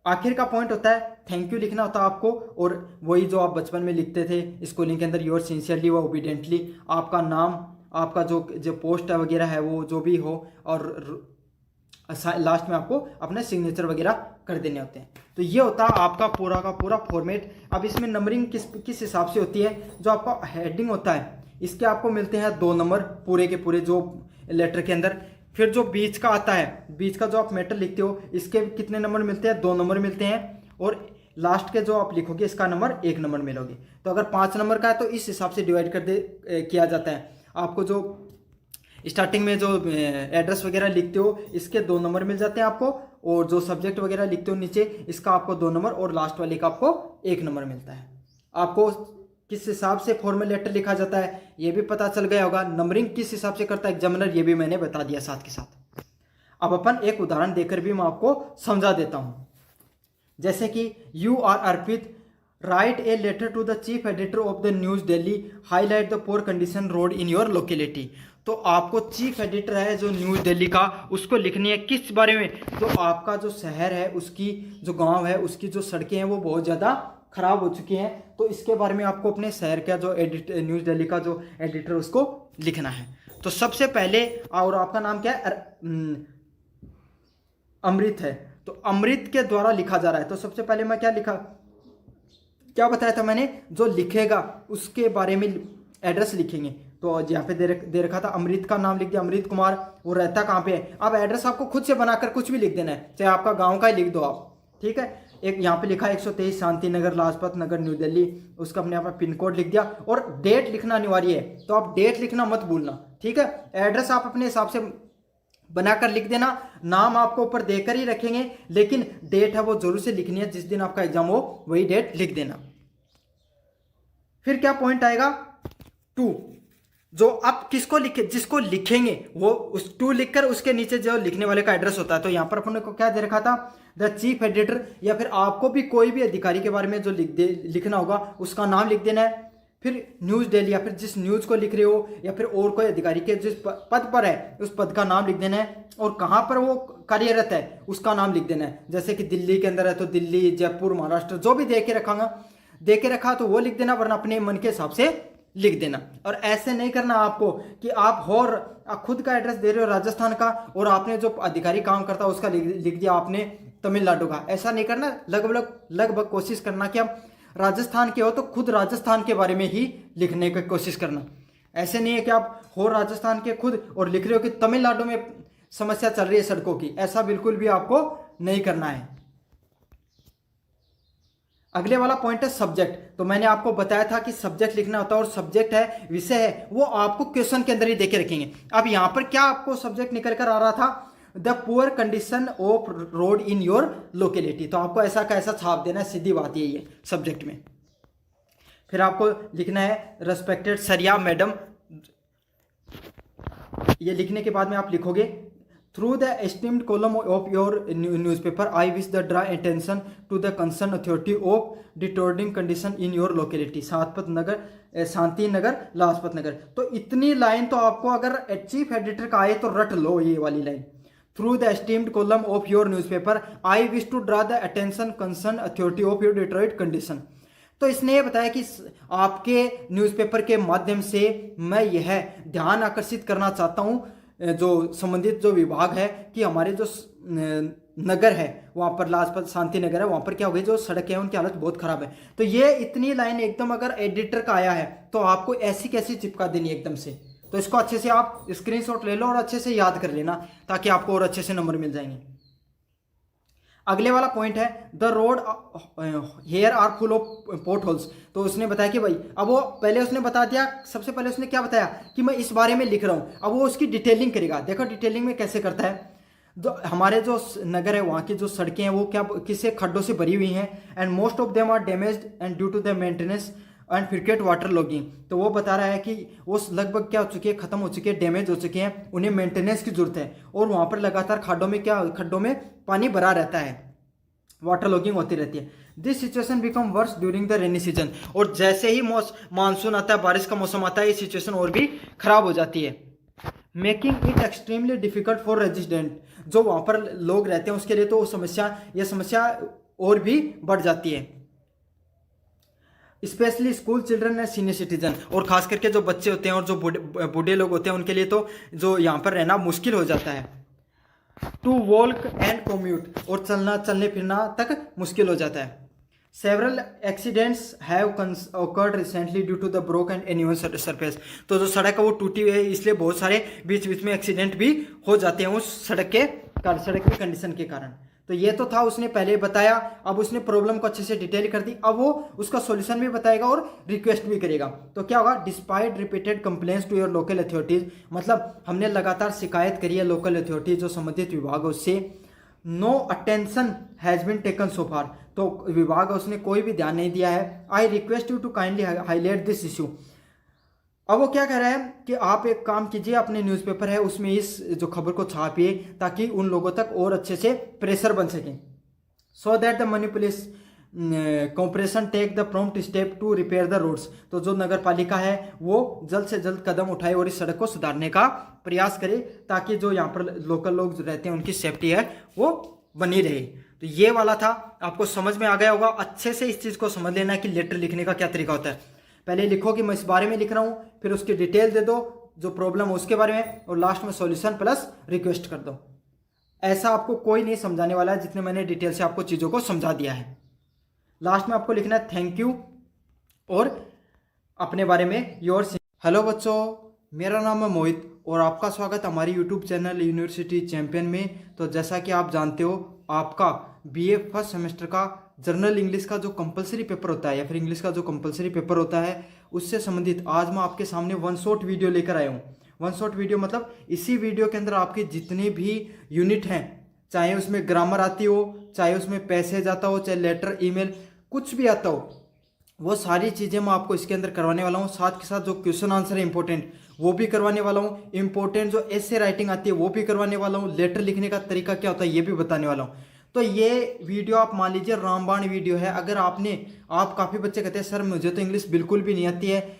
S1: आखिर का पॉइंट होता है थैंक यू लिखना होता है आपको, और वही जो आप बचपन में लिखते थे स्कूलिंग के अंदर, योर सिंसियरली व ओबीडेंटली, आपका नाम, आपका जो पोस्ट वगैरह है वो जो भी हो, और लास्ट में आपको अपने सिग्नेचर वगैरह कर देने होते हैं। तो ये होता है आपका पूरा का पूरा फॉर्मेट। अब इसमें नंबरिंग किस हिसाब से होती है, जो आपका हेडिंग होता है इसके आपको मिलते हैं 2 नंबर पूरे के पूरे जो लेटर के अंदर। फिर जो बीच का आता है, बीच का जो आप मैटर लिखते हो इसके कितने नंबर मिलते हैं, 2 नंबर मिलते हैं, और लास्ट के जो आप लिखोगे इसका नंबर 1 नंबर मिलोगे। तो अगर 5 नंबर का है तो इस हिसाब से डिवाइड किया जाता है। आपको जो स्टार्टिंग में जो एड्रेस वगैरह लिखते हो इसके 2 नंबर मिल जाते हैं आपको, और जो सब्जेक्ट वगैरह लिखते हो नीचे इसका आपको 2 नंबर, और लास्ट वाले का आपको 1 नंबर मिलता है। आपको किस हिसाब से फॉर्मल लेटर लिखा जाता है ये भी पता चल गया होगा। नंबरिंग किस हिसाब से करता है एग्जामिनर ये भी मैंने बता दिया साथ के साथ। अब अपन एक उदाहरण देकर भी मैं आपको समझा देता हूं। जैसे कि you are Arpit, write a letter to the chief editor of the news Delhi, highlight the poor condition road in your locality. तो आपको चीफ एडिटर है जो न्यूज दिल्ली का, उसको लिखनी है किस बारे में, जो आपका जो शहर है उसकी जो गांव है उसकी जो सड़कें हैं वो बहुत ज़्यादा खराब हो चुकी हैं। तो इसके बारे में आपको अपने शहर का जो न्यूज़ दिल्ली का जो एडिटर उसको लिखना है। तो सबसे पहले, और आपका नाम क्या है, अमृत है, तो अमृत के द्वारा लिखा जा रहा है। तो सबसे पहले मैं क्या बताया था मैंने, जो लिखेगा उसके बारे में एड्रेस लिखेंगे। तो यहाँ पे दे रखा था अमृत का नाम लिख दिया, अमृत कुमार, वो रहता कहाँ पे है। अब एड्रेस आपको खुद से बनाकर कुछ भी लिख देना है, चाहे आपका गाँव का ही लिख दो आप। ठीक है, एक यहाँ पे लिखा है 123 शांति नगर लाजपत नगर न्यू दिल्ली, उसका अपने यहाँ पर पिन कोड लिख दिया, और डेट लिखना अनिवार्य है। तो आप डेट लिखना मत भूलना। ठीक है, एड्रेस आप अपने हिसाब से बनाकर लिख देना, नाम आपको ऊपर देकर ही रखेंगे, लेकिन डेट है वो जरूर से लिखनी है, जिस दिन आपका एग्जाम हो वही डेट लिख देना। फिर क्या पॉइंट आएगा, 2, जो आप किसको लिखे, जिसको लिखेंगे वो उस 2 लिखकर उसके नीचे जो लिखने वाले का एड्रेस होता है। तो यहाँ पर अपन को क्या दे रखा था, द चीफ एडिटर, या फिर आपको भी कोई भी अधिकारी के बारे में जो लिखना होगा उसका नाम लिख देना है। फिर न्यूज़ डेली, या फिर जिस न्यूज़ को लिख रहे हो, या फिर और कोई अधिकारी के जिस पद पर है उस पद का नाम लिख देना है, और कहाँ पर वो कार्यरत है उसका नाम लिख देना है। जैसे कि दिल्ली के अंदर है तो दिल्ली, जयपुर, महाराष्ट्र, जो भी दे के रखा तो वो लिख देना, वरना अपने मन के हिसाब से लिख देना। और ऐसे नहीं करना आपको कि आप खुद का एड्रेस दे रहे हो राजस्थान का, और आपने जो अधिकारी काम करता है उसका लिख दिया आपने तमिलनाडु का। ऐसा नहीं करना, लगभग कोशिश करना कि आप राजस्थान के हो तो खुद राजस्थान के बारे में ही लिखने की कोशिश करना। ऐसे नहीं है कि आप हो राजस्थान के खुद और लिख रहे हो कि तमिलनाडु में समस्या चल रही है सड़कों की, ऐसा बिल्कुल भी आपको नहीं करना है। अगले वाला पॉइंट है सब्जेक्ट। तो मैंने आपको बताया था कि सब्जेक्ट लिखना होता है, और सब्जेक्ट है, विषय है, वो आपको क्वेश्चन के अंदर ही देके रखेंगे। अब यहाँ पर क्या आपको सब्जेक्ट निकल कर आ रहा था, the poor condition of road in your locality. तो आपको ऐसा का ऐसा छाप देना है, सीधी बात यही है सब्जेक्ट में। फिर आपको लिखना है रेस्पेक्टेड सरिया मैडम। ये लिखने के बाद में आप लिखोगे through the esteemed column of your newspaper I wish the draw attention to the concern authority of deteriorating condition in your locality Satpat Nagar, Shanti Nagar, Lajpat Nagar. तो इतनी लाइन तो आपको अगर चीफ एडिटर का आए तो रट लो ये वाली line. Through the esteemed column of your newspaper I wish to draw the attention concern authority of your deteriorated condition. तो इसने ये बताया कि आपके न्यूज़पेपर के माध्यम से मैं यह ध्यान आकर्षित करना चाहता हूँ जो संबंधित जो विभाग है कि हमारे जो नगर है वहाँ पर लाजपत शांति नगर है, वहाँ पर क्या हो गई जो सड़कें हैं उनकी हालत बहुत ख़राब है। तो ये इतनी लाइन एकदम अगर एडिटर का आया है तो आपको ऐसी कैसी चिपका देनी एकदम से। तो इसको अच्छे से आप स्क्रीनशॉट ले लो और अच्छे से याद कर लेना ताकि आपको और अच्छे से नंबर मिल जाएंगे। अगले वाला पॉइंट है the road here are full of potholes. तो उसने बताया कि भाई अब वो पहले उसने बता दिया, सबसे पहले उसने क्या बताया कि मैं इस बारे में लिख रहा हूँ। अब वो उसकी डिटेलिंग करेगा। देखो डिटेलिंग में कैसे करता है। जो हमारे जो नगर है वहाँ की जो सड़कें हैं वो क्या किसी खड्डों से भरी हुई हैं and most of them are damaged and due to the maintenance and frequent water logging. तो वो बता रहा है कि वो लगभग क्या हो चुकी है, खत्म हो चुके हैं, डैमेज हो चुके हैं, उन्हें मेंटेनेंस की जरूरत है और वहाँ पर लगातार खड्डों में पानी भरा रहता है, वाटर लॉगिंग होती रहती है। This situation become verse during the rainy season. और जैसे ही मानसून आता है, बारिश का मौसम आता है, ये सिचुएशन और भी खराब हो जाती है। Making it extremely difficult for resident. जो वहाँ पर लोग रहते हैं उसके लिए तो ये समस्या और भी बढ़ जाती है। Specially school children and senior citizen. और खास करके जो बच्चे होते हैं और जो बूढ़े लोग होते हैं उनके लिए तो जो यहाँ पर रहना मुश्किल हो जाता है। To walk and commute. और चलने फिरना तक मुश्किल हो जाता है। Several accidents have occurred recently due to the broke and uneven surface. तो जो सड़क है वो टूटी हुई है, इसलिए बहुत सारे बीच बीच में एक्सीडेंट भी हो जाते हैं उस सड़क की कंडीशन के कारण। तो ये तो था उसने पहले बताया। अब उसने प्रॉब्लम को अच्छे से डिटेल कर दी। अब वो उसका सॉल्यूशन भी बताएगा और रिक्वेस्ट भी करेगा। तो क्या होगा, despite repeated complaints to your local authorities. मतलब हमने लगातार शिकायत करी है लोकल अथॉरिटीज जो संबंधित विभाग है उससे। No attention has been taken so far. तो विभाग है उसने कोई भी ध्यान नहीं दिया है। I request you to kindly highlight this issue. अब वो क्या कह रहा है कि आप एक काम कीजिए, अपने न्यूज़पेपर है उसमें इस जो खबर को छापिए ताकि उन लोगों तक और अच्छे से प्रेशर बन सके। So that the municipal corporation take the prompt step to repair the roads. तो जो नगर पालिका है वो जल्द से जल्द कदम उठाए और इस सड़क को सुधारने का प्रयास करे ताकि जो यहाँ पर लोकल लोग जो रहते हैं उनकी सेफ्टी है वो बनी रहे। तो ये वाला था, आपको समझ में आ गया होगा। अच्छे से इस चीज़ को समझ लेना कि लेटर लिखने का क्या तरीका होता है। पहले लिखो कि मैं इस बारे में लिख रहा हूँ, फिर उसकी डिटेल दे दो जो प्रॉब्लम है उसके बारे में, और लास्ट में सॉल्यूशन प्लस रिक्वेस्ट कर दो। ऐसा आपको कोई नहीं समझाने वाला है जितने मैंने डिटेल से आपको चीज़ों को समझा दिया है। लास्ट में आपको लिखना है थैंक यू और अपने बारे में योर। हेलो बच्चों, मेरा नाम है मोहित और आपका स्वागत हमारी यूट्यूब चैनल यूनिवर्सिटी चैंपियन में। तो जैसा कि आप जानते हो, आपका बीए फर्स्ट सेमेस्टर का जनरल इंग्लिश का जो कंपलसरी पेपर होता है या फिर इंग्लिश का जो कंपलसरी पेपर होता है उससे संबंधित आज मैं आपके सामने वन शॉट वीडियो लेकर आया हूँ। वन शॉट वीडियो मतलब इसी वीडियो के अंदर आपके जितने भी यूनिट हैं, चाहे उसमें ग्रामर आती हो, चाहे उसमें पैसेज आता हो, चाहे लेटर ईमेल कुछ भी आता हो, वो सारी चीज़ें मैं आपको इसके अंदर करवाने वाला हूँ। साथ के साथ जो क्वेश्चन आंसर है इंपॉर्टेंट वो भी करवाने वाला हूँ। इंपॉर्टेंट जो एसे राइटिंग आती है वो भी करवाने वाला हूँ। लेटर लिखने का तरीका क्या होता है ये भी बताने वाला हूँ। तो ये वीडियो आप मान लीजिए रामबाण वीडियो है। अगर आप काफ़ी बच्चे कहते हैं सर मुझे तो इंग्लिश बिल्कुल भी नहीं आती है,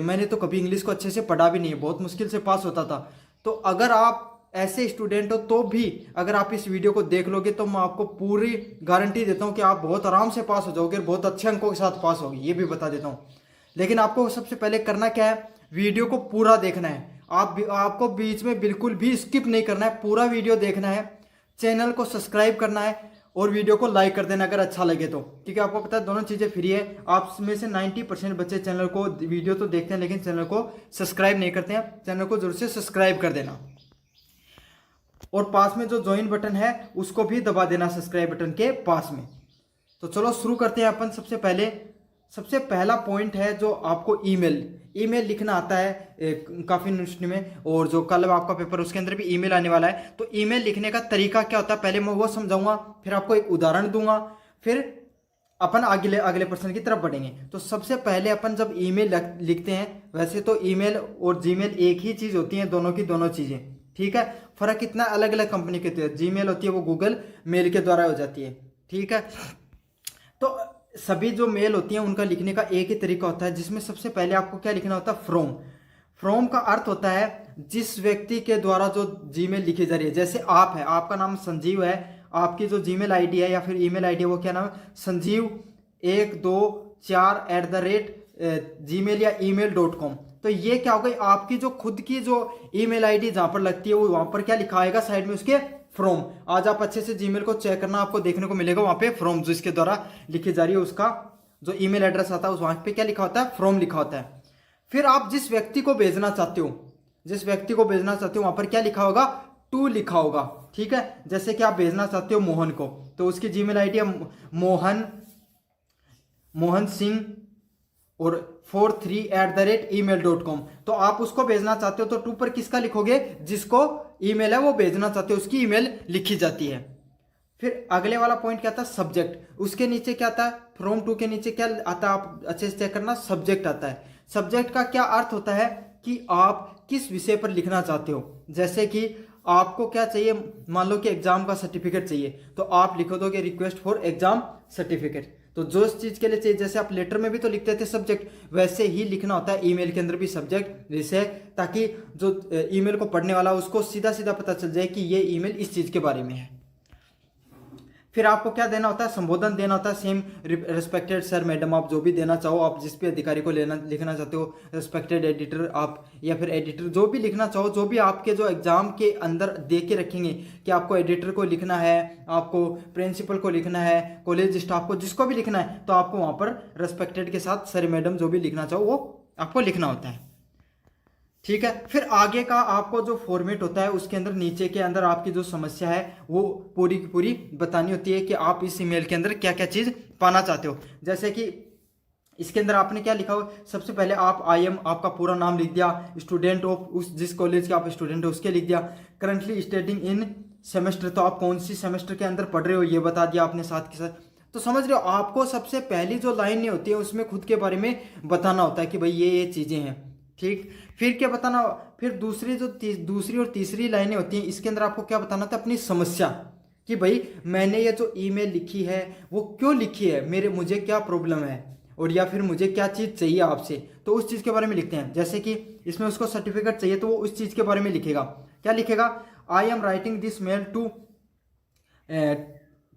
S1: मैंने तो कभी इंग्लिश को अच्छे से पढ़ा भी नहीं है, बहुत मुश्किल से पास होता था। तो अगर आप ऐसे स्टूडेंट हो तो भी अगर आप इस वीडियो को देख लोगे तो मैं आपको पूरी गारंटी देता हूँ कि आप बहुत आराम से पास हो जाओगे, बहुत अच्छे अंकों के साथ पास होगी, ये भी बता देता हूँ। लेकिन आपको सबसे पहले करना क्या है, वीडियो को पूरा देखना है। आपको बीच में बिल्कुल भी स्किप नहीं करना है, पूरा वीडियो देखना है। चैनल को सब्सक्राइब करना है और वीडियो को लाइक कर देना अगर अच्छा लगे तो, क्योंकि आपको पता है दोनों चीज़ें फ्री है। आप में से 90% बच्चे चैनल को वीडियो तो देखते हैं लेकिन चैनल को सब्सक्राइब नहीं करते हैं। चैनल को जरूर से सब्सक्राइब कर देना और पास में जो ज्वाइन बटन है उसको भी दबा देना सब्सक्राइब बटन के पास में। तो चलो शुरू करते हैं अपन। सबसे पहले सबसे पहला पॉइंट है जो आपको ईमेल लिखना आता है काफ़ी यूनिवर्सिटी में, और जो कल आपका पेपर उसके अंदर भी ईमेल आने वाला है। तो ईमेल लिखने का तरीका क्या होता है पहले मैं वो समझाऊंगा, फिर आपको एक उदाहरण दूंगा, फिर अपन अगले प्रश्न की तरफ बढ़ेंगे। तो सबसे पहले अपन जब ईमेल लिखते हैं, वैसे तो ईमेल और जीमेल एक ही चीज़ होती है, दोनों की दोनों चीज़ें, ठीक है। फर्क कितना अलग अलग कंपनी के होती है। जीमेल होती है वो गूगल मेल के द्वारा हो जाती है, ठीक है। तो सभी जो मेल होती हैं उनका लिखने का एक ही तरीका होता है, जिसमें सबसे पहले आपको क्या लिखना होता है, फ्रॉम का अर्थ होता है जिस व्यक्ति के द्वारा जो जीमेल लिखी जा रही है। जैसे आप है, आपका नाम संजीव है, आपकी जो जीमेल आईडी है या फिर ईमेल आईडी है वो क्या नाम है, संजीव 124@gmail या email.com। तो ये क्या हो गई, आपकी जो खुद की जो ईमेल आईडी जहां पर लगती है वो वहां पर क्या लिखा आएगा साइड में उसके, फ्रॉम। आज आप अच्छे से जीमेल को चेक करना, आपको देखने को मिलेगा वहां पे फ्रॉम जो इसके द्वारा लिखी जा रही है उसका जो ईमेल एड्रेस आता है उस वहां पे क्या लिखा होता है, फ्रॉम लिखा होता है। फिर आप जिस व्यक्ति को भेजना चाहते हो वहां पर क्या लिखा होगा, टू लिखा होगा, ठीक है। जैसे कि आप भेजना चाहते हो मोहन को, तो उसकी जीमेल आईडी है मोहन सिंह और 43@email.com। तो आप उसको भेजना चाहते हो तो टू पर किसका लिखोगे, जिसको ईमेल है वो भेजना चाहते हो उसकी ईमेल लिखी जाती है। फिर अगले वाला पॉइंट क्या था, सब्जेक्ट। उसके नीचे क्या आता है, फ्रॉम टू के नीचे क्या आता है, आप अच्छे से चेक करना, सब्जेक्ट आता है। सब्जेक्ट का क्या अर्थ होता है कि आप किस विषय पर लिखना चाहते हो। जैसे कि आपको क्या चाहिए, मान लो कि एग्जाम का सर्टिफिकेट चाहिए, तो आप लिखो दोगे रिक्वेस्ट फॉर एग्जाम सर्टिफिकेट। तो जो इस चीज के लिए चाहिए, जैसे आप लेटर में भी तो लिखते थे सब्जेक्ट, वैसे ही लिखना होता है ईमेल के अंदर भी सब्जेक्ट विषय, ताकि जो ईमेल को पढ़ने वाला उसको सीधा सीधा पता चल जाए कि ये ईमेल इस चीज के बारे में है। फिर आपको क्या देना होता है, संबोधन देना होता है, सेम रिस्पेक्टेड सर मैडम, आप जो भी देना चाहो, आप जिस भी अधिकारी को लिखना चाहते हो, रिस्पेक्टेड एडिटर आप, या फिर एडिटर, जो भी लिखना चाहो, जो भी आपके जो एग्जाम के अंदर दे के रखेंगे कि आपको एडिटर को लिखना है, आपको प्रिंसिपल को लिखना है, कॉलेज स्टाफ को, जिसको भी लिखना है, तो आपको वहां पर रिस्पेक्टेड के साथ सर मैडम जो भी लिखना चाहो वो आपको लिखना होता है, ठीक है। फिर आगे का आपको जो फॉर्मेट होता है उसके अंदर नीचे के अंदर आपकी जो समस्या है वो पूरी की पूरी बतानी होती है कि आप इस ईमेल के अंदर क्या क्या चीज़ पाना चाहते हो। जैसे कि इसके अंदर आपने क्या लिखा हो, सबसे पहले आप आपका पूरा नाम लिख दिया, स्टूडेंट ऑफ उस जिस कॉलेज के आप स्टूडेंट हो उसके लिख दिया, करंटली स्टडिंग इन सेमेस्टर, तो आप कौन सी सेमेस्टर के अंदर पढ़ रहे हो ये बता दिया आपने साथ के साथ। तो समझ रहे हो, आपको सबसे पहली जो लाइन होती है उसमें खुद के बारे में बताना होता है कि भाई ये चीज़ें हैं, ठीक। फिर क्या बताना, फिर दूसरी और तीसरी लाइनें होती हैं, इसके अंदर आपको क्या बताना था, अपनी समस्या, कि भाई मैंने ये जो ईमेल लिखी है वो क्यों लिखी है, मुझे क्या प्रॉब्लम है, और या फिर मुझे क्या चीज़ चाहिए आपसे, तो उस चीज़ के बारे में लिखते हैं। जैसे कि इसमें उसको सर्टिफिकेट चाहिए तो वो उस चीज़ के बारे में लिखेगा। क्या लिखेगा, I am writing this mail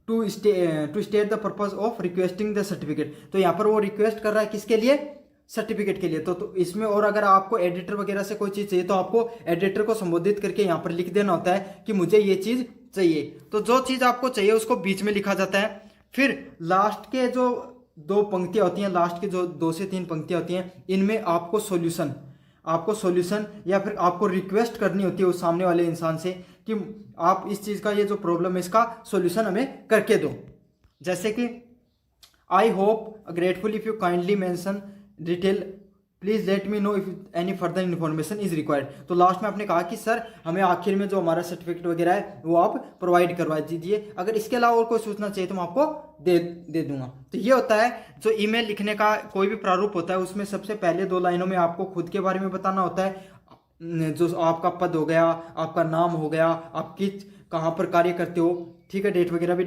S1: to state the purpose of requesting the certificate. तो यहाँ पर वो रिक्वेस्ट कर रहा है किसके लिए, सर्टिफिकेट के लिए। तो इसमें, और अगर आपको एडिटर वगैरह से कोई चीज़ चाहिए तो आपको एडिटर को संबोधित करके यहाँ पर लिख देना होता है कि मुझे ये चीज़ चाहिए। तो जो चीज़ आपको चाहिए उसको बीच में लिखा जाता है। फिर लास्ट के जो 2 पंक्तियाँ होती हैं, लास्ट की जो 2 से 3 पंक्तियाँ होती हैं, इनमें आपको सॉल्यूशन या फिर आपको रिक्वेस्ट करनी होती है उस सामने वाले इंसान से कि आप इस चीज़ का, ये जो प्रॉब्लम है इसका सॉल्यूशन हमें करके दो। जैसे कि I hope grateful if you kindly mention detail, please let me know if any further information is required. तो लास्ट में आपने कहा कि सर हमें आखिर में जो हमारा सर्टिफिकेट वगैरह है वो आप प्रोवाइड करवा दीजिए, अगर इसके अलावा और कोई सूचना चाहिए तो मैं आपको दे दूंगा। तो ये होता है जो ईमेल लिखने का कोई भी प्रारूप होता है, उसमें सबसे पहले 2 लाइनों में आपको खुद के बारे में बताना होता है, जो आपका पद हो गया, आपका नाम हो गया, आप कहाँ पर कार्य करते हो, ठीक है, डेट वगैरह भी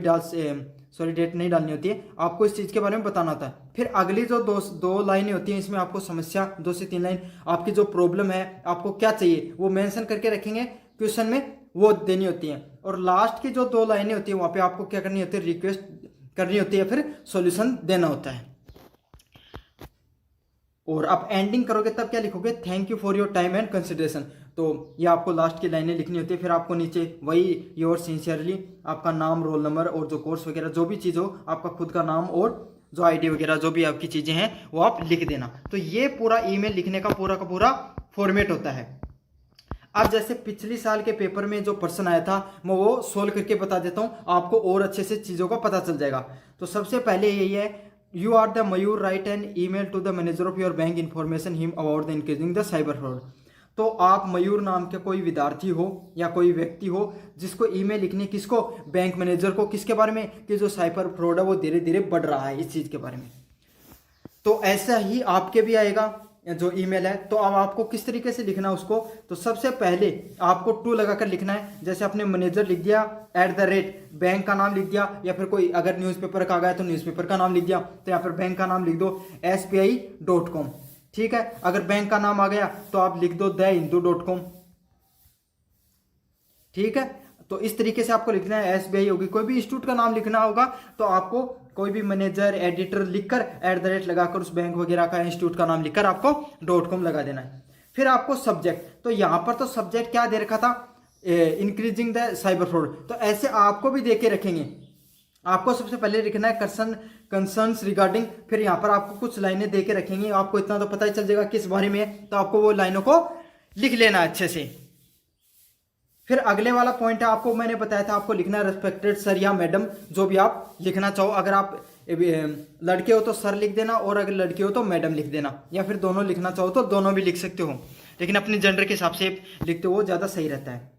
S1: डेट नहीं डालनी होती है, आपको इस चीज़ के बारे में बताना होता है। फिर अगली जो दो लाइनें होती हैं, इसमें आपको समस्या, 2 से 3 लाइन, आपकी जो प्रॉब्लम है, आपको क्या चाहिए वो मेंशन करके रखेंगे क्वेश्चन में, वो देनी होती हैं। और लास्ट की जो 2 लाइनें होती हैं वहाँ पे आपको क्या करनी होती है, रिक्वेस्ट करनी होती है, फिर सॉल्यूशन देना होता है। और आप एंडिंग करोगे तब क्या लिखोगे, thank you for your time and consideration. तो ये आपको लास्ट की लाइनें लिखनी होती है। फिर आपको नीचे वही योर सिंसियरली, आपका नाम, रोल नंबर और जो कोर्स वगैरह जो भी चीज़ हो, आपका खुद का नाम और जो आईडी वगैरह जो भी आपकी चीज़ें हैं वो आप लिख देना। तो ये पूरा ईमेल लिखने का पूरा फॉर्मेट होता है। अब जैसे पिछली साल के पेपर में जो प्रश्न आया था मैं वो सोल्व करके बता देता हूँ, आपको और अच्छे से चीज़ों का पता चल जाएगा। तो सबसे पहले यही है you are the Mayur write an email to the manager of your bank information him about the increasing the cyber fraud. तो आप मयूर नाम के कोई विद्यार्थी हो या कोई व्यक्ति हो जिसको ईमेल लिखनी, किसको, बैंक मैनेजर को, किसके बारे में, कि जो साइबर फ्रॉड है वो धीरे धीरे बढ़ रहा है इस चीज़ के बारे में। तो ऐसा ही आपके भी आएगा जो ईमेल है। तो अब आपको किस तरीके से लिखना है उसको, तो सबसे पहले आपको टू लगाकर लिखना है। जैसे आपने मैनेजर लिख दिया, @ बैंक का नाम लिख दिया, या फिर कोई अगर न्यूज़पेपर का गया तो न्यूज़पेपर का नाम लिख दिया, तो यहाँ पर बैंक का नाम लिख दो SBI.com। ठीक है, अगर बैंक का नाम आ गया तो आप लिख दो thehindu.com। ठीक है, तो इस तरीके से आपको लिखना है। SBI होगी, कोई भी इंस्टीट्यूट का नाम लिखना होगा तो आपको कोई भी मैनेजर, एडिटर लिखकर @ लगाकर उस बैंक वगैरह का, इंस्टीट्यूट का नाम लिखकर आपको .com लगा देना है। फिर आपको सब्जेक्ट, तो यहाँ पर तो सब्जेक्ट क्या दे रखा था, इंक्रीजिंग द साइबर फ्रॉड। तो ऐसे आपको भी दे के रखेंगे। आपको सबसे पहले लिखना है कंसर्न्स रिगार्डिंग, फिर यहाँ पर आपको कुछ लाइनें दे के रखेंगे। आपको इतना तो पता ही चल जाएगा किस बारे में है, तो आपको वो लाइनों को लिख लेना अच्छे से। फिर अगले वाला पॉइंट है, आपको मैंने बताया था आपको लिखना है रेस्पेक्टेड सर या मैडम, जो भी आप लिखना चाहो। अगर आप लड़के हो तो सर लिख देना, और अगर लड़की हो तो मैडम लिख देना, या फिर दोनों लिखना चाहो तो दोनों भी लिख सकते हो, लेकिन अपने जेंडर के हिसाब से लिखते हो वो ज़्यादा सही रहता है।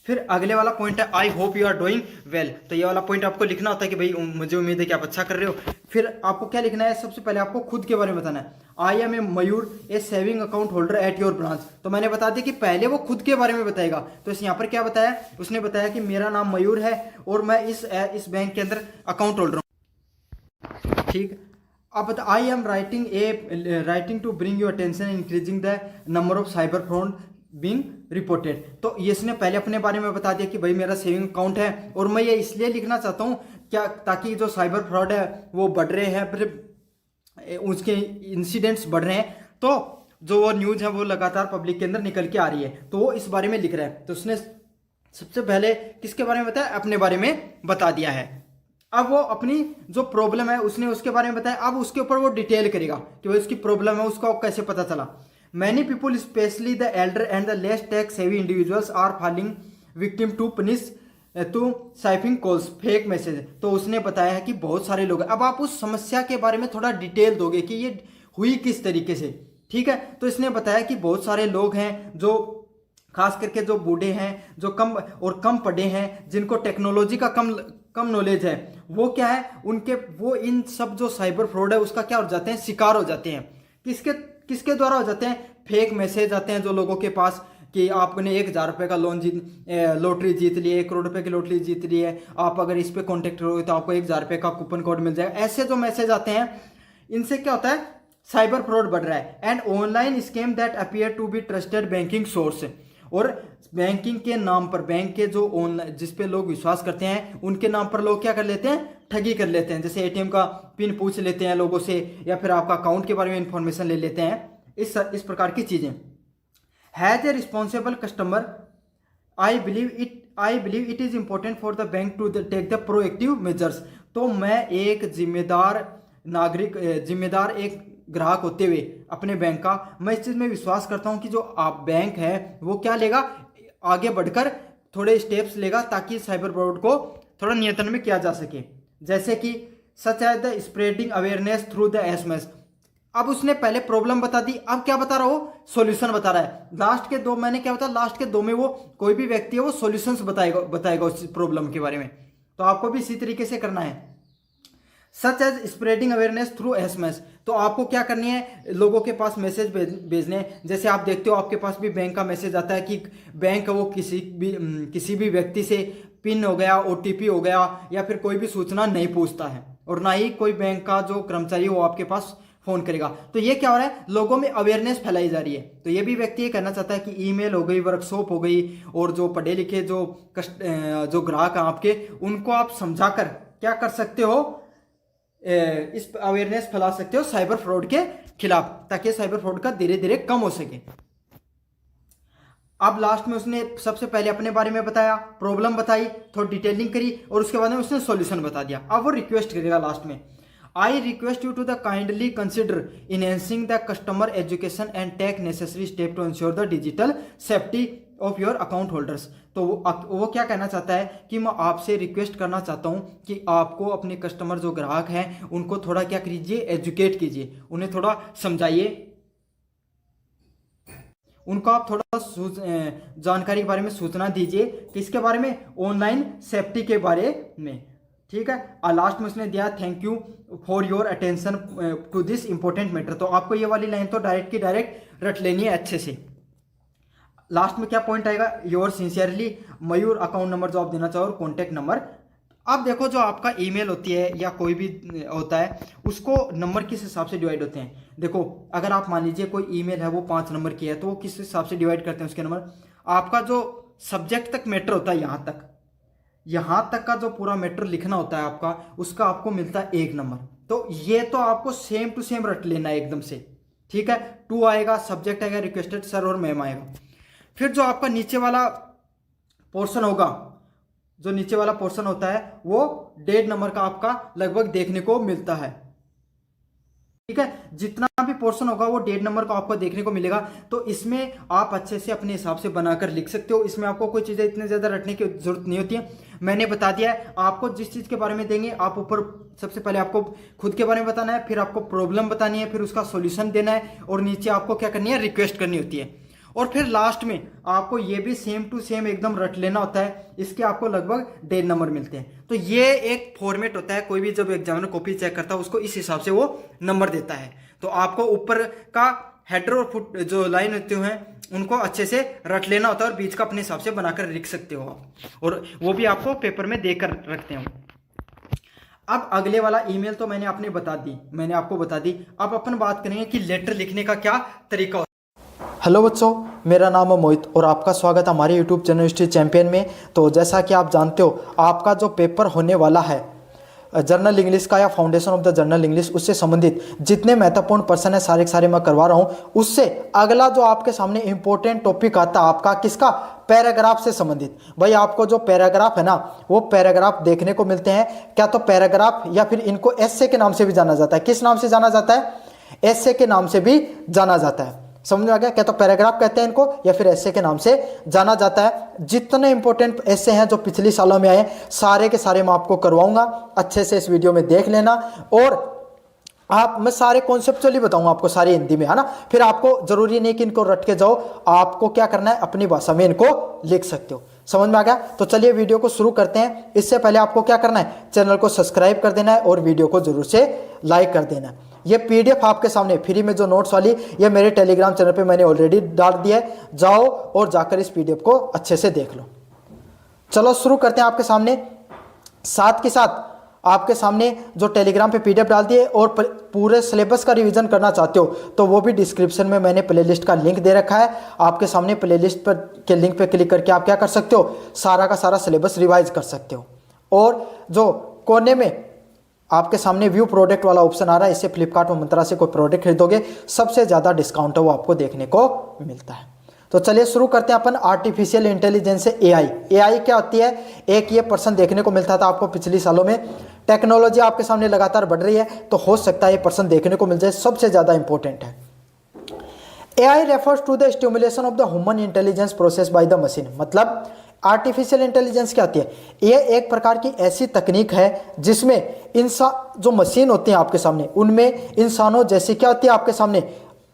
S1: फिर अगले वाला पॉइंट है I hope you are doing well. तो ये वाला पॉइंट आपको लिखना होता है कि भाई मुझे उम्मीद है कि आप अच्छा कर रहे हो। फिर आपको क्या लिखना है, सबसे पहले आपको खुद के बारे में बताना है। I am a Mayur a saving account holder at your branch. तो मैंने बता दिया कि पहले वो खुद के बारे में बताएगा। तो इस यहाँ पर क्या बताया, उसने बताया कि मेरा नाम मयूर है और मैं इस बैंक के अंदर अकाउंट होल्डर हूँ। ठीक, अब I am writing to bring your attention increasing the number of cyber fraud being reported. तो ये इसने पहले अपने बारे में बता दिया कि भाई मेरा सेविंग अकाउंट है, और मैं ये इसलिए लिखना चाहता हूँ क्या, ताकि जो साइबर फ्रॉड है वो बढ़ रहे हैं, फिर उसके इंसिडेंट्स बढ़ रहे हैं, तो जो वो न्यूज़ है वो लगातार पब्लिक के अंदर निकल के आ रही है, तो वो इस बारे में लिख रहा है। तो उसने सबसे पहले किसके बारे में बताया, अपने बारे में बता दिया है। अब वो अपनी जो प्रॉब्लम है उसने उसके बारे में बताया, अब उसके ऊपर वो डिटेल करेगा कि भाई उसकी प्रॉब्लम है, उसको कैसे पता चला। Many people, especially the elder and the less tech-savvy individuals, are falling victim to siphoning calls, fake message। तो उसने बताया है कि बहुत सारे लोग, अब आप उस समस्या के बारे में थोड़ा डिटेल दोगे कि ये हुई किस तरीके से। ठीक है, तो इसने बताया कि बहुत सारे लोग हैं जो खास करके जो बूढ़े हैं, जो कम पढ़े हैं, जिनको टेक्नोलॉजी का कम नॉलेज है, वो क्या है, वो इन सब जो साइबर फ्रॉड है उसका क्या हो जाते हैं, शिकार हो जाते हैं। किसके द्वारा हो जाते हैं, फेक मैसेज आते हैं जो लोगों के पास कि आपने 1,000 रुपये का लॉटरी जीत ली है, 1 करोड़ रुपए की लॉटरी जीत ली है, आप अगर इस पे कॉन्टेक्ट करोगे तो आपको 1,000 रुपये का कूपन कोड मिल जाएगा। ऐसे जो मैसेज आते हैं, इनसे क्या होता है, साइबर फ्रॉड बढ़ रहा है। And online scam that appear to be trusted banking source, और बैंकिंग के नाम पर, बैंक के जो ऑनलाइन जिस पे लोग विश्वास करते हैं उनके नाम पर लोग क्या कर लेते हैं, ठगी कर लेते हैं। जैसे ATM का पिन पूछ लेते हैं लोगों से, या फिर आपका अकाउंट के बारे में इंफॉर्मेशन ले लेते हैं, इस प्रकार की चीजें। Has a responsible customer I believe it is important for the bank to take the proactive measures. तो मैं एक जिम्मेदार एक ग्राहक होते हुए अपने बैंक का, मैं इस चीज़ में विश्वास करता हूं कि जो आप बैंक है वो क्या लेगा, आगे बढ़कर थोड़े स्टेप्स लेगा ताकि साइबर फ्रॉड को थोड़ा नियंत्रण में किया जा सके। जैसे कि such as the spreading awareness through the SMS। अब उसने पहले प्रॉब्लम बता दी, अब क्या बता रहा हो, सॉल्यूशन बता रहा है। लास्ट के दो मैंने क्या बताया, लास्ट के दो में वो कोई भी व्यक्ति है वो सॉल्यूशंस बताएगा उस प्रॉब्लम के बारे में। तो आपको भी इसी तरीके से करना है। Such as spreading awareness through SMS। तो आपको क्या करनी है, लोगों के पास मैसेज भेजने। जैसे आप देखते हो आपके पास भी बैंक का मैसेज आता है कि बैंक वो किसी भी व्यक्ति से पिन हो गया, OTP हो गया, या फिर कोई भी सूचना नहीं पूछता है, और ना ही कोई बैंक का जो कर्मचारी वो आपके पास फोन करेगा। तो ये क्या हो रहा है, लोगों में अवेयरनेस फैलाई जा रही है। तो ये भी व्यक्ति ये कहना चाहता है कि ईमेल हो गई, वर्कशॉप हो गई, और जो पढ़े लिखे जो ग्राहक हैं आपके, उनको आप समझाकर क्या कर सकते हो, इस अवेयरनेस फैला सकते हो साइबर फ्रॉड के खिलाफ, ताकि साइबर फ्रॉड का धीरे धीरे कम हो सके। अब लास्ट में उसने सबसे पहले अपने बारे में बताया, प्रॉब्लम बताई, थोड़ी डिटेलिंग करी, और उसके बाद में उसने सॉल्यूशन बता दिया। अब वो रिक्वेस्ट करेगा लास्ट में, I request you to the kindly consider enhancing the customer education and take necessary step to ensure the digital safety of your account holders. तो वो क्या कहना चाहता है कि मैं आपसे रिक्वेस्ट करना चाहता हूँ कि आपको अपने कस्टमर जो ग्राहक हैं उनको थोड़ा क्या कीजिए, एजुकेट कीजिए, उन्हें थोड़ा समझाइए, उनको आप थोड़ा जानकारी के बारे में सूचना दीजिए, किसके बारे में, ऑनलाइन सेफ्टी के बारे में। ठीक है, और लास्ट में उसने दिया thank you for your attention to this important matter. तो आपको ये वाली लाइन तो डायरेक्ट की डायरेक्ट रट लेनी है अच्छे से। लास्ट में क्या पॉइंट आएगा, your sincerely Mayur, account number जो आप देना चाहो और कॉन्टैक्ट नंबर। अब देखो जो आपका ईमेल होती है या कोई भी होता है उसको नंबर किस हिसाब से डिवाइड होते हैं। देखो अगर आप मान लीजिए कोई ईमेल है वो 5 नंबर की है तो वो किस हिसाब से डिवाइड करते हैं उसके नंबर। आपका जो सब्जेक्ट तक मैटर होता है यहाँ तक का जो पूरा मैटर लिखना होता है आपका, उसका आपको मिलता है 1 नंबर। तो ये तो आपको सेम टू सेम रट लेना है एकदम से। ठीक है, 2 आएगा, सब्जेक्ट आएगा, रिक्वेस्टेड सर और मैम आएगा। फिर जो आपका नीचे वाला पोर्शन होगा, जो नीचे वाला पोर्शन होता है वो 1.5 नंबर का आपका लगभग देखने को मिलता है। ठीक है, जितना भी पोर्शन होगा वो 1.5 नंबर का आपको देखने को मिलेगा। तो इसमें आप अच्छे से अपने हिसाब से बनाकर लिख सकते हो। इसमें आपको कोई चीज़ें इतने ज़्यादा रटने की जरूरत नहीं होती है। मैंने बता दिया है, आपको जिस चीज़ के बारे में देंगे आप ऊपर सबसे पहले आपको खुद के बारे में बताना है, फिर आपको प्रॉब्लम बतानी है, फिर उसका सॉल्यूशन देना है, और नीचे आपको क्या करनी है, रिक्वेस्ट करनी होती है। और फिर लास्ट में आपको ये भी सेम टू सेम एकदम रट लेना होता है। इसके आपको लगभग 1.5 नंबर मिलते हैं। तो ये एक फॉर्मेट होता है, कोई भी जब एग्जामिनर कॉपी चेक करता है उसको इस हिसाब से वो नंबर देता है। तो आपको ऊपर का हेडर और फुट जो लाइन होते हैं उनको अच्छे से रट लेना होता है और बीच का अपने हिसाब से बनाकर लिख सकते हो आप, और वो भी आपको पेपर में देकर रखते हो। अब अगले वाला ईमेल तो मैंने आपको बता दी। अब अपन बात करेंगे कि लेटर लिखने का क्या तरीका होता है। हेलो बच्चों, मेरा नाम है मोहित और आपका स्वागत है हमारे यूट्यूब चैनल हिस्ट्री चैंपियन में। तो जैसा कि आप जानते हो आपका जो पेपर होने वाला है जर्नल इंग्लिश का या foundation of the journal English, उससे संबंधित जितने महत्वपूर्ण प्रश्न है सारे के सारे मैं करवा रहा हूँ। उससे अगला जो आपके सामने इंपॉर्टेंट टॉपिक आता है आपका किसका, पैराग्राफ से संबंधित। भाई आपको जो पैराग्राफ है ना वो पैराग्राफ देखने को मिलते हैं। क्या तो पैराग्राफ या फिर इनको एस्से के नाम से भी जाना जाता है। किस नाम से जाना जाता है, एस्से के नाम से भी जाना जाता है। समझ में आ गया, क्या तो पैराग्राफ कहते हैं इनको या फिर एस्से के नाम से जाना जाता है। जितने इंपॉर्टेंट एस्से हैं जो पिछली सालों में आए सारे के सारे मैं आपको करवाऊंगा। अच्छे से इस वीडियो में देख लेना, और मैं सारे कॉन्सेप्चुअली बताऊंगा आपको, सारी हिंदी में, है ना। फिर आपको जरूरी नहीं कि इनको रट के जाओ, आपको क्या करना है अपनी भाषा में इनको लिख सकते हो। समझ में आ गया, तो चलिए वीडियो को शुरू करते हैं। इससे पहले आपको क्या करना है, चैनल को सब्सक्राइब कर देना है और वीडियो को जरूर से लाइक कर देना है। ये पीडीएफ आपके सामने फ्री में जो नोट्स वाली ये मेरे टेलीग्राम चैनल पे मैंने ऑलरेडी डाल दिया है, जाओ और जाकर इस पीडीएफ को अच्छे से देख लो। चलो शुरू करते हैं आपके सामने। साथ के साथ आपके सामने जो टेलीग्राम पे पीडीएफ डाल दिए और पूरे सिलेबस का रिवीजन करना चाहते हो तो वो भी डिस्क्रिप्शन में मैंने प्लेलिस्ट का लिंक दे रखा है। आपके सामने प्लेलिस्ट पर के लिंक पे क्लिक करके आप क्या कर सकते हो, सारा का सारा सिलेबस रिवाइज कर सकते हो। और जो कोने में आपके सामने व्यू प्रोडक्ट वाला ऑप्शन आ रहा है, इससे फ्लिपकार्ट और मंत्रा से कोई प्रोडक्ट खरीदोगे सबसे ज़्यादा डिस्काउंट है वो आपको देखने को मिलता है। तो चलिए शुरू करते हैं अपन आर्टिफिशियल इंटेलिजेंस से एआई। एआई क्या होती है, एक ये पर्सन देखने को मिलता था आपको पिछली सालों में। टेक्नोलॉजी आपके सामने लगातार बढ़ रही है तो हो सकता है ये पर्सन देखने को मिल जाए, सबसे ज़्यादा इंपॉर्टेंट है। AI refers to the stimulation of the human intelligence process by the machine. मतलब आर्टिफिशियल इंटेलिजेंस क्या होती है, ये एक प्रकार की ऐसी तकनीक है जिसमें इंसान जो मशीन होती है आपके सामने उनमें इंसानों जैसी क्या होती है आपके सामने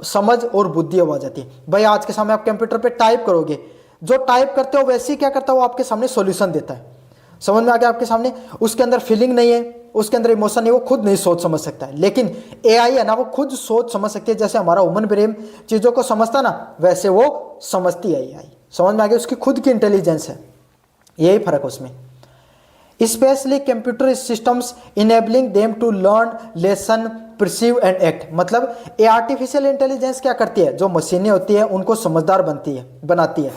S1: समझ और बुद्धि आ जाती है। भाई आज के सामने आप कंप्यूटर पे टाइप करोगे, जो टाइप करते हो वैसे ही क्या करता है वो आपके सामने सॉल्यूशन देता है। समझ में आ गया आपके सामने, उसके अंदर फीलिंग नहीं है, उसके अंदर इमोशन नहीं, वो खुद नहीं सोच समझ सकता है। लेकिन एआई है ना वो खुद सोच समझ सकती है, जैसे हमारा ह्यूमन ब्रेन चीज़ों को समझता ना वैसे वो समझती है एआई। समझ में आ गया, उसकी खुद की इंटेलिजेंस है, यही फर्क है उसमें। Specially computer systems enabling them to learn, lesson, perceive and act. मतलब ये आर्टिफिशियल इंटेलिजेंस क्या करती है, जो मशीनें होती है उनको समझदार बनाती है।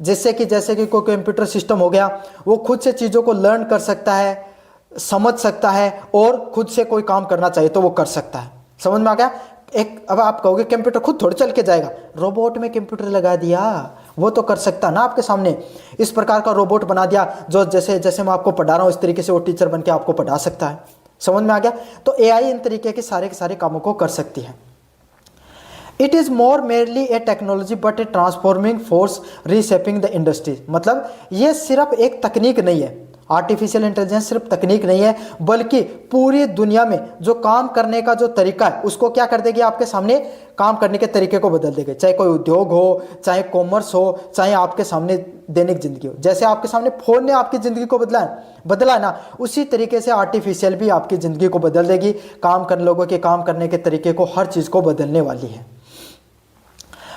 S1: जैसे कि कोई कंप्यूटर सिस्टम हो गया वो खुद से चीज़ों को लर्न कर सकता है, समझ सकता है और खुद से कोई काम करना चाहिए तो वो कर सकता है। समझ में आ गया। एक अब आप कहोगे कंप्यूटर खुद थोड़ी चल के जाएगा, रोबोट में कंप्यूटर लगा दिया वो तो कर सकता ना आपके सामने। इस प्रकार का रोबोट बना दिया जो जैसे मैं आपको पढ़ा रहा हूँ इस तरीके से वो टीचर बन के आपको पढ़ा सकता है। समझ में आ गया। तो एआई इन तरीके के सारे कामों को कर सकती है। It is more merely A technology but A transforming force reshaping the industry. मतलब ये सिर्फ एक तकनीक नहीं है, आर्टिफिशियल इंटेलिजेंस सिर्फ तकनीक नहीं है, बल्कि पूरी दुनिया में जो काम करने का जो तरीका है उसको क्या कर देगी, आपके सामने काम करने के तरीके को बदल देगी। चाहे कोई उद्योग हो, चाहे कॉमर्स हो, चाहे आपके सामने दैनिक जिंदगी हो। जैसे आपके सामने फोन ने आपकी ज़िंदगी को बदला है ना, उसी तरीके से आर्टिफिशियल भी आपकी ज़िंदगी को बदल देगी। लोगों के काम करने के तरीके को, हर चीज़ को बदलने वाली है।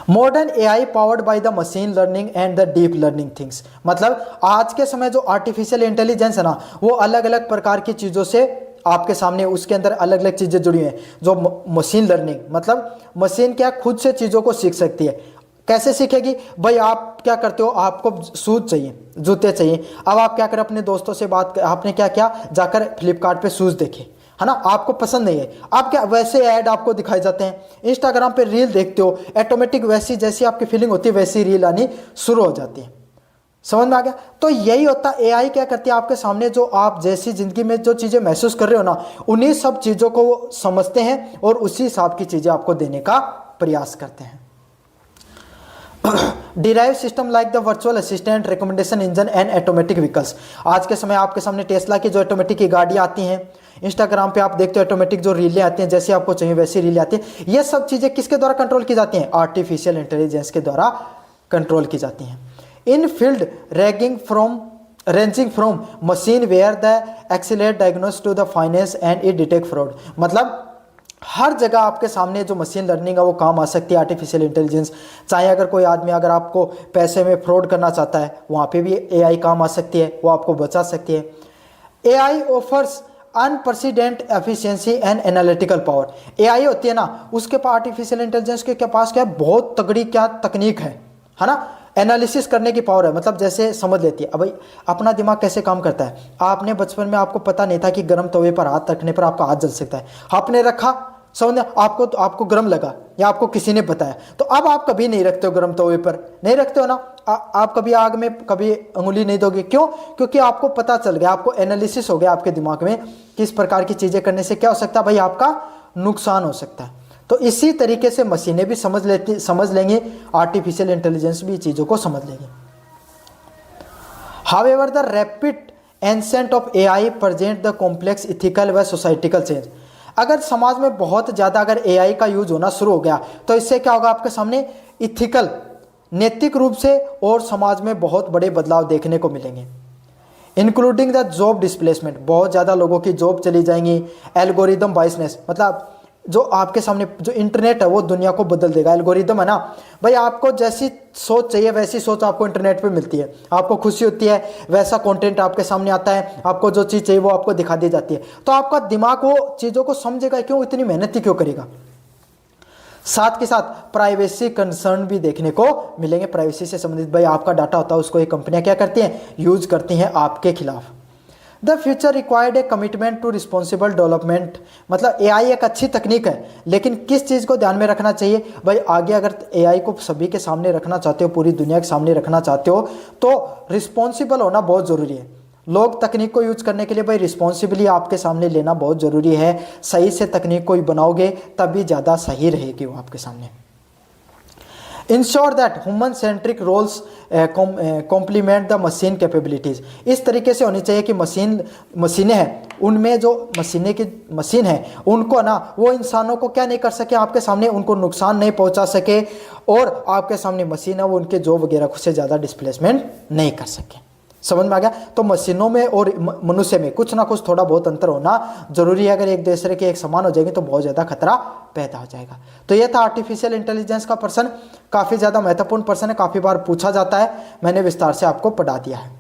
S1: Modern AI powered by the machine learning and the deep learning things. मतलब आज के समय जो आर्टिफिशियल इंटेलिजेंस है ना, वो अलग अलग प्रकार की चीज़ों से आपके सामने, उसके अंदर अलग अलग चीज़ें जुड़ी हैं। जो मशीन लर्निंग, मतलब मशीन क्या खुद से चीज़ों को सीख सकती है। कैसे सीखेगी भाई, आप क्या करते हो, आपको शूज चाहिए, जूते चाहिए। अब आप क्या करें, अपने दोस्तों से आपने क्या किया, जाकर फ्लिपकार्ट पे शूज़ देखे, है ना, आपको पसंद नहीं है। आप क्या, वैसे ऐड आपको दिखाए जाते हैं। इंस्टाग्राम पे रील देखते हो, ऑटोमेटिक वैसी जैसी आपकी फीलिंग होती है वैसी रील आनी शुरू हो जाती है। समझ में आ गया? तो यही होता है, एआई क्या करती है, आपके सामने जो आप जैसी ज़िंदगी में जो चीज़ें महसूस कर रहे हो ना, उन्हीं सब चीज़ों को वो समझते हैं और उसी हिसाब की चीज़ें आपको देने का प्रयास करते हैं। Derive system like the virtual assistant, recommendation engine and automatic vehicles. आज के समय आपके सामने टेस्ला की जो ऑटोमेटिक की गाड़ियाँ आती हैं, इंस्टाग्राम पे आप देखते हो ऑटोमेटिक जो रीलें आती हैं, जैसे आपको चाहिए वैसी रीलें आती हैं। ये सब चीज़ें किसके द्वारा कंट्रोल की जाती हैं, आर्टिफिशियल इंटेलिजेंस के द्वारा कंट्रोल की जाती हैं। In field ranging from machine where the accelerate diagnose to the finance and it detect fraud. मतलब हर जगह आपके सामने जो मशीन लर्निंग है वो काम आ सकती है, आर्टिफिशियल इंटेलिजेंस। चाहे अगर कोई आदमी अगर आपको पैसे में फ्रॉड करना चाहता है, वहाँ पे भी एआई काम आ सकती है, वो आपको बचा सकती है। AI offers unprecedented efficiency and analytical power. AI होती है ना, उसके पास, आर्टिफिशियल इंटेलिजेंस के पास क्या है, बहुत तगड़ी क्या तकनीक है ना, एनालिसिस करने की पावर है। मतलब जैसे समझ लेती है। अब भाई अपना दिमाग कैसे काम करता है, आपने बचपन में आपको पता नहीं था कि गर्म तवे पर हाथ रखने पर आपका हाथ जल सकता है, आपने रखा, समझ, आपको गर्म लगा या आपको किसी ने बताया, तो अब आप कभी नहीं रखते हो गर्म तवे पर, नहीं रखते हो ना। आप कभी आग में कभी अंगुली नहीं दोगे, क्यों? क्योंकि आपको पता चल गया, आपको एनालिसिस हो गया आपके दिमाग में किस प्रकार की चीज़ें करने से क्या हो सकता है, भाई आपका नुकसान हो सकता है। तो इसी तरीके से मशीनें भी समझ लेंगी, आर्टिफिशियल इंटेलिजेंस भी चीज़ों को समझ लेंगी। However the rapid ancient of AI present the complex ethical व सोसाइटिकल चेंज। अगर समाज में बहुत ज़्यादा अगर एआई का यूज होना शुरू हो गया, तो इससे क्या होगा, आपके सामने इथिकल, नैतिक रूप से और समाज में बहुत बड़े बदलाव देखने को मिलेंगे। इंक्लूडिंग द जॉब डिस्प्लेसमेंट, बहुत ज़्यादा लोगों की जॉब चली जाएंगी। एल्गोरिदम बाइसनेस, मतलब जो आपके सामने जो इंटरनेट है वो दुनिया को बदल देगा। एल्गोरिदम है ना भाई, आपको जैसी सोच चाहिए वैसी सोच आपको इंटरनेट पे मिलती है, आपको खुशी होती है वैसा कंटेंट आपके सामने आता है, आपको जो चीज़ चाहिए वो आपको दिखा दी जाती है। तो आपका दिमाग वो चीज़ों को समझेगा क्यों, इतनी मेहनत ही क्यों करेगा। साथ के साथ प्राइवेसी कंसर्न भी देखने को मिलेंगे। प्राइवेसी से संबंधित भाई आपका डाटा होता है, उसको ये कंपनियां क्या करती हैं, यूज करती हैं आपके खिलाफ। The future required a commitment to responsible development. मतलब एआई एक अच्छी तकनीक है, लेकिन किस चीज़ को ध्यान में रखना चाहिए भाई, आगे अगर एआई को सभी के सामने रखना चाहते हो, पूरी दुनिया के सामने रखना चाहते हो, तो रिस्पॉन्सिबल होना बहुत ज़रूरी है। लोग तकनीक को यूज करने के लिए भाई रिस्पॉन्सिबली आपके सामने लेना बहुत ज़रूरी है। सही से तकनीक को बनाओगे तभी ज़्यादा सही रहेगी वो आपके सामने। Ensure that human centric roles complement the machine capabilities. इस तरीके से होनी चाहिए कि मशीनें हैं, उनमें जो मशीन है उनको ना वो इंसानों को क्या नहीं कर सके, आपके सामने उनको नुकसान नहीं पहुंचा सके, और आपके सामने मशीन है वो उनके जॉब वगैरह से ज़्यादा डिस्प्लेसमेंट नहीं कर सके। समझ में आ गया? तो मशीनों में और मनुष्य में कुछ ना कुछ थोड़ा बहुत अंतर होना जरूरी है। अगर एक दूसरे के एक समान हो जाएंगे तो बहुत ज़्यादा खतरा पैदा हो जाएगा। तो ये था आर्टिफिशियल इंटेलिजेंस का प्रश्न, काफ़ी ज़्यादा महत्वपूर्ण प्रश्न है, काफ़ी बार पूछा जाता है, मैंने विस्तार से आपको पढ़ा दिया है।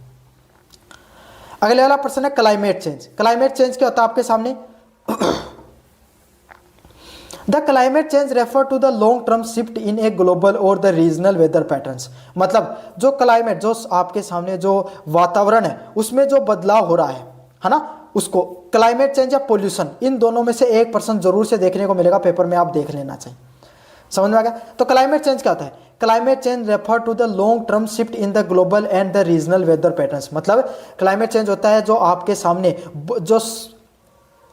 S1: अगले वाला प्रश्न है क्लाइमेट चेंज। क्लाइमेट चेंज क्या होता है आपके सामने? The climate change refer to the long term shift in a global और द रीजनल वेदर पैटर्न्स। मतलब जो क्लाइमेट, जो आपके सामने जो वातावरण है उसमें जो बदलाव हो रहा है ना, उसको क्लाइमेट चेंज या पोल्यूशन, इन दोनों में से एक पर्सन जरूर से देखने को मिलेगा, पेपर में आप देख लेना चाहिए। समझ में आ गया? तो क्लाइमेट चेंज क्या होता है? Climate change refer to the long term shift in the global and the regional weather patterns. मतलब क्लाइमेट चेंज होता है जो आपके सामने जो